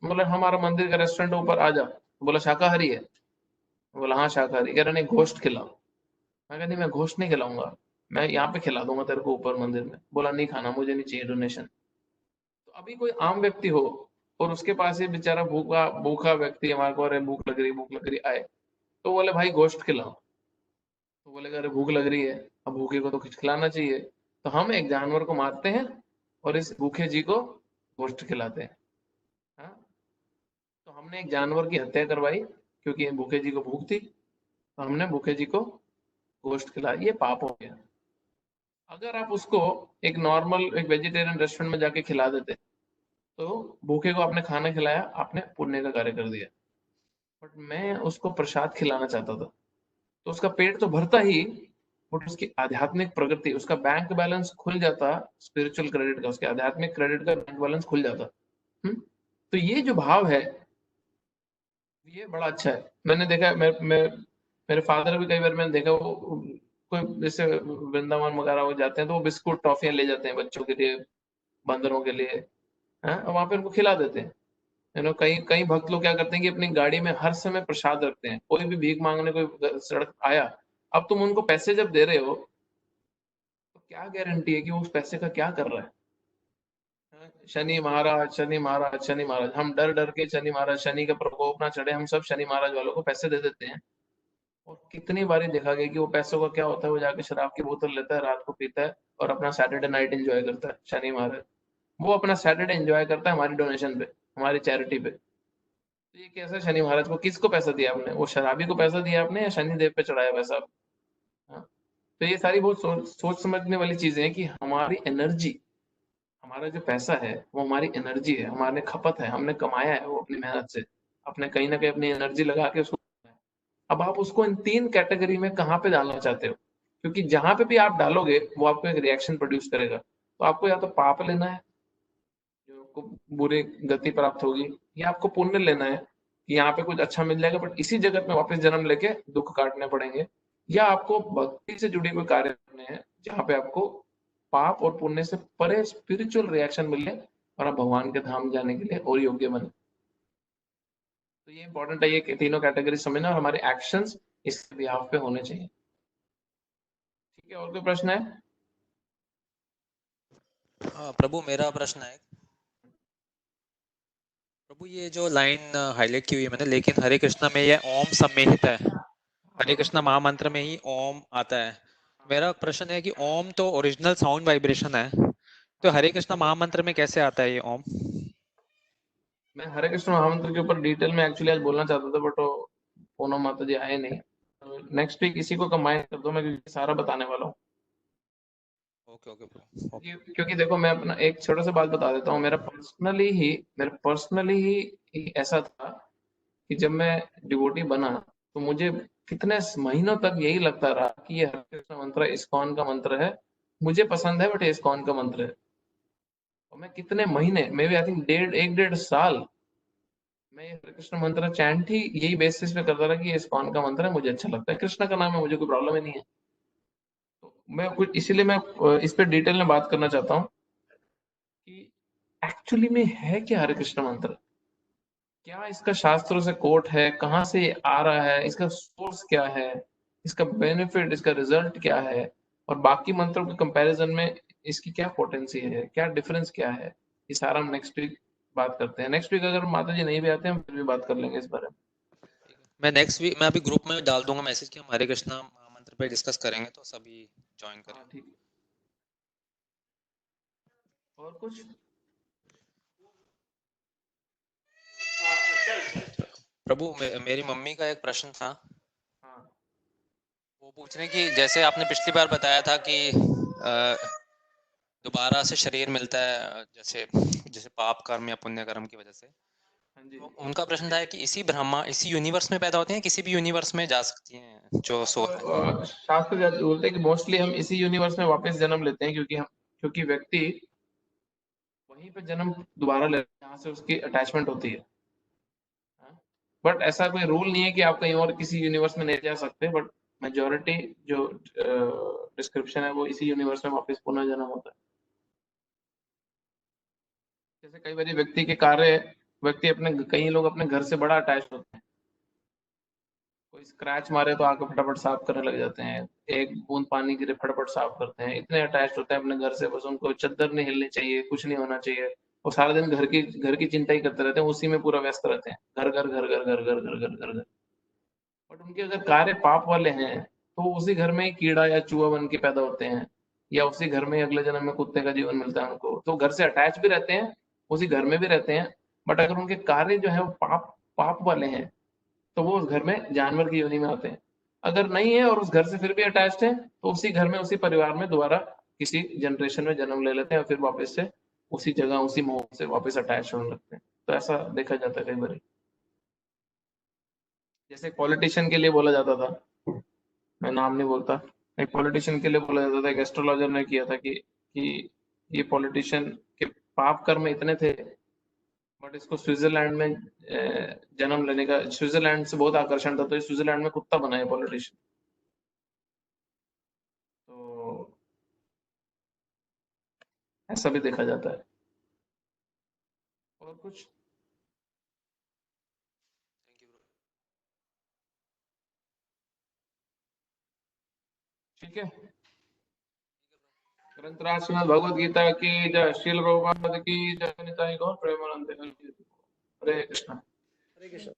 बोला हमारा मंदिर का रेस्टोरेंट ऊपर, आ जा। बोला शाकाहारी है? बोला हाँ शाकाहारी। कह रहा नहीं गोश्त खिलाओ। मैं कहा नहीं, मैं गोश्त नहीं खिलाऊंगा, मैं यहाँ पे खिला दूंगा तेरे को ऊपर मंदिर में। बोला नहीं खाना, मुझे नहीं चाहिए डोनेशन। तो अभी कोई आम व्यक्ति हो और उसके पास ये बेचारा भूखा भूखा व्यक्ति हमारे को, अरे भूख लग रही आए, तो बोले भाई गोश्त खिलाओ। तो बोलेगा अरे भूख लग रही है, अब भूखे को तो कुछ खिलाना चाहिए। तो हम एक जानवर को मारते हैं और इस भूखे जी को गोश्त खिलाते हैं, हाँ? तो हमने एक जानवर की हत्या करवाई क्योंकि भूखे जी को भूख थी, तो हमने भूखे जी को गोश्त खिलाया, ये पाप हो गया। अगर आप उसको एक नॉर्मल एक वेजिटेरियन रेस्टोरेंट में जाके खिला देते, तो भूखे को आपने खाना खिलाया, आपने पुण्य का कार्य कर दिया। बट मैं उसको प्रसाद खिलाना चाहता था, तो उसका पेट तो भरता ही, बट उसकी आध्यात्मिक प्रगति, उसका बैंक बैलेंस खुल जाता, स्पिरिचुअल क्रेडिट का, उसके आध्यात्मिक क्रेडिट का बैंक बैलेंस खुल जाता। तो ये जो भाव है, ये बड़ा अच्छा है। मैंने देखा, मेरे फादर भी कई बार मैंने देखा, वो कोई जैसे वृंदावन वगैरह हो जाते हैं तो वो बिस्कुट टॉफियां ले जाते हैं बच्चों के लिए, बंदरों के लिए, हैं, और वहां पे उनको खिला देते हैं। कई कई भक्त लोग क्या करते हैं कि अपनी गाड़ी में हर समय प्रसाद रखते हैं। कोई भी भीख मांगने कोई सड़क आया, अब तुम उनको पैसे जब दे रहे हो, तो क्या गारंटी है कि वो उस पैसे का क्या कर रहा है? शनि महाराज, शनि महाराज, शनि महाराज, हम डर डर के शनि महाराज, शनि का प्रकोप ना चढ़े, हम सब शनि महाराज वालों को पैसे दे देते हैं। और कितनी बारी देखा गया कि वो पैसों का क्या होता है, वो जाके शराब की बोतल लेता है, रात को पीता है और अपना सैटरडे नाइट एंजॉय करता है। शनि महाराज वो अपना सैटरडे एंजॉय करता है हमारी डोनेशन पे, हमारी चैरिटी पे। तो ये कैसा शनि महाराज को किसको पैसा दिया आपने? वो शराबी को पैसा दिया आपने या शनि देव पे चढ़ाया पैसा आपने? हाँ? तो ये सारी बहुत सोच समझने वाली चीजें हैं कि हमारी एनर्जी, हमारा जो पैसा है वो हमारी एनर्जी है, हमारे खपत है, हमने कमाया है वो अपनी मेहनत से, अपने कहीं ना कहीं अपनी एनर्जी लगा के उसको। अब आप उसको इन 3 कैटेगरी में कहाँ पे डालना चाहते हो? क्योंकि जहां पे भी आप डालोगे वो आपको एक रिएक्शन प्रोड्यूस करेगा। तो आपको या तो पाप लेना है जो आपको बुरी गति प्राप्त होगी, या आपको पुण्य लेना है कि यहाँ पे कुछ अच्छा मिल जाएगा बट इसी जगत में वापस जन्म लेके दुख काटने पड़ेंगे, या आपको भक्ति से जुड़ी कोई कार्य करने हैं जहाँ पे आपको पाप और पुण्य से परे स्पिरिचुअल रिएक्शन मिले और आप भगवान के धाम जाने के लिए और योग्य बने। तो ये इंपॉर्टेंट है, ये तीनों कैटेगरी समझना और हमारे एक्शंस इस बिहाफ पे होने चाहिए। ठीक है, और कोई प्रश्न है? हाँ प्रभु, मेरा प्रश्न है प्रभु, ये जो लाइन हाईलाइट की हुई है मैंने, लेकिन हरे कृष्णा में ये ओम सम्मिलित है, हरे कृष्णा महामंत्र में ही ओम आता है। मेरा प्रश्न है कि ओम तो ओरिजिनल साउंड वाइब्रेशन है, तो हरे कृष्णा महामंत्र में कैसे आता है ये ओम? मैं हरे कृष्ण महामंत्र के ऊपर डिटेल में एक्चुअली आज बोलना चाहता था बट वो पूनम माता जी आए नहीं। नेक्स्ट वीक इसी को कंबाइन कर दो, मैं क्योंकि सारा बताने वाला हूँ। Okay okay bro, okay. क्योंकि देखो मैं अपना एक छोटा सा बात बता देता हूँ। मेरा पर्सनली ही ऐसा था कि जब मैं डिवोटी बना तो मुझे कितने महीनों तक यही लगता रहा कि ये हरे कृष्ण मंत्र इस्कॉन का मंत्र है, मुझे पसंद है बट ये इस्कॉन का मंत्र है। और मैं कितने महीने, मे बी आई थिंक 1.5 साल मैं ये हरे कृष्ण मंत्र चैंट ही यही बेसिस पे करता रहा कि ये इस्कॉन का मंत्र है, मुझे अच्छा लगता है, कृष्ण का नाम है, मुझे कोई प्रॉब्लम ही नहीं है। तो मैं कुछ इसीलिए मैं इस पे डिटेल में बात करना चाहता हूँ कि एक्चुअली में है क्या हरे कृष्ण मंत्र, क्या इसका शास्त्रों से कोट है, कहाँ से ये आ रहा है, इसका सोर्स क्या है, इसका बेनिफिट, इसका रिजल्ट क्या है, और बाकी मंत्रों के कंपैरिजन में इसकी क्या पोटेंसी है, क्या डिफरेंस क्या है। ये सारा हम नेक्स्ट वीक बात करते हैं। नेक्स्ट वीक अगर माता जी नहीं भी आते हैं हम फिर भी बात कर लेंगे इस बारे में। मैं नेक्स्ट वीक मैं अभी ग्रुप में डाल दूंगा मैसेज कि हम हरे कृष्णा महामंत्र पे डिस्कस करेंगे, तो सभी ज्वाइन हाँ करेंगे। ठीक है। और कुछ? प्रभु, मेरी मम्मी का एक प्रश्न था। हाँ वो पूछ रहे हैं कि जैसे आपने पिछली बार बताया था कि दोबारा से शरीर मिलता है, जैसे जैसे पाप कर्म या पुण्य कर्म की वजह से। हाँ जी। तो उनका प्रश्न था कि इसी ब्रह्मा इसी यूनिवर्स में पैदा होते हैं, किसी भी यूनिवर्स में जा सकती हैं जो सोल है? शास्त्र बोलते हैं कि मोस्टली हम इसी यूनिवर्स में वापस जन्म लेते हैं, क्योंकि व्यक्ति वहीं पे जन्म दोबारा लेता है जहाँ से उसकी अटैचमेंट होती है। बट ऐसा कोई रूल नहीं है कि आप कहीं और किसी यूनिवर्स में नहीं जा सकते, बट मेजोरिटी जो डिस्क्रिप्शन है वो इसी यूनिवर्स में वापस पुनः जन्म होता है। जैसे कई बार व्यक्ति के कार्य, व्यक्ति अपने, कई लोग अपने घर से बड़ा अटैच होते हैं, कोई स्क्रैच मारे तो आके फटाफट साफ करने लग जाते हैं, एक बूंद पानी गिरे फटाफट साफ करते हैं, इतने अटैच होते हैं अपने घर से, बस उनको चद्दर नहीं हिलनी चाहिए, कुछ नहीं होना चाहिए। वो सारा दिन घर की चिंता ही करते रहते हैं, उसी में पूरा व्यस्त रहते हैं, घर घर घर घर घर घर घर घर घर घर। बट उनके अगर कार्य पाप वाले हैं तो वो उसी घर में ही कीड़ा या चूहा बन के पैदा होते हैं, या उसी घर में अगले जन्म में कुत्ते का जीवन मिलता है उनको, तो घर से अटैच भी रहते हैं, उसी घर में भी रहते हैं। बट अगर उनके कार्य जो है वो पाप पाप वाले हैं तो वो उस घर में जानवर की योनि में आते हैं। अगर नहीं है और उस घर से फिर भी अटैच्ड है तो उसी घर में, उसी परिवार में दोबारा किसी जनरेशन में जन्म ले लेते हैं और फिर वापस से उसी जगह, उसी मोह से वापस अटैच होने लगते हैं। तो ऐसा देखा जाता है कई बार। जैसे पॉलिटिशियन के लिए बोला जाता था, मैं नाम नहीं बोलता, एक पॉलिटिशियन के लिए बोला जाता था, एक एस्ट्रोलॉजर ने किया था कि ये पॉलिटिशियन के पाप कर्म इतने थे बट इसको स्विट्जरलैंड में जन्म लेने का, स्विट्जरलैंड से बहुत आकर्षण था तो ये स्विट्जरलैंड में कुत्ता बना है पॉलिटिशियन। तो ऐसा भी देखा जाता है। और कुछ? Thank you bro. ठीक है। ग्रंथराज श्रीमद् भगवद गीता की जय, श्रील प्रभुपाद की जय, निताई गौर प्रेमानंद। हरे कृष्णा। हरे कृष्ण।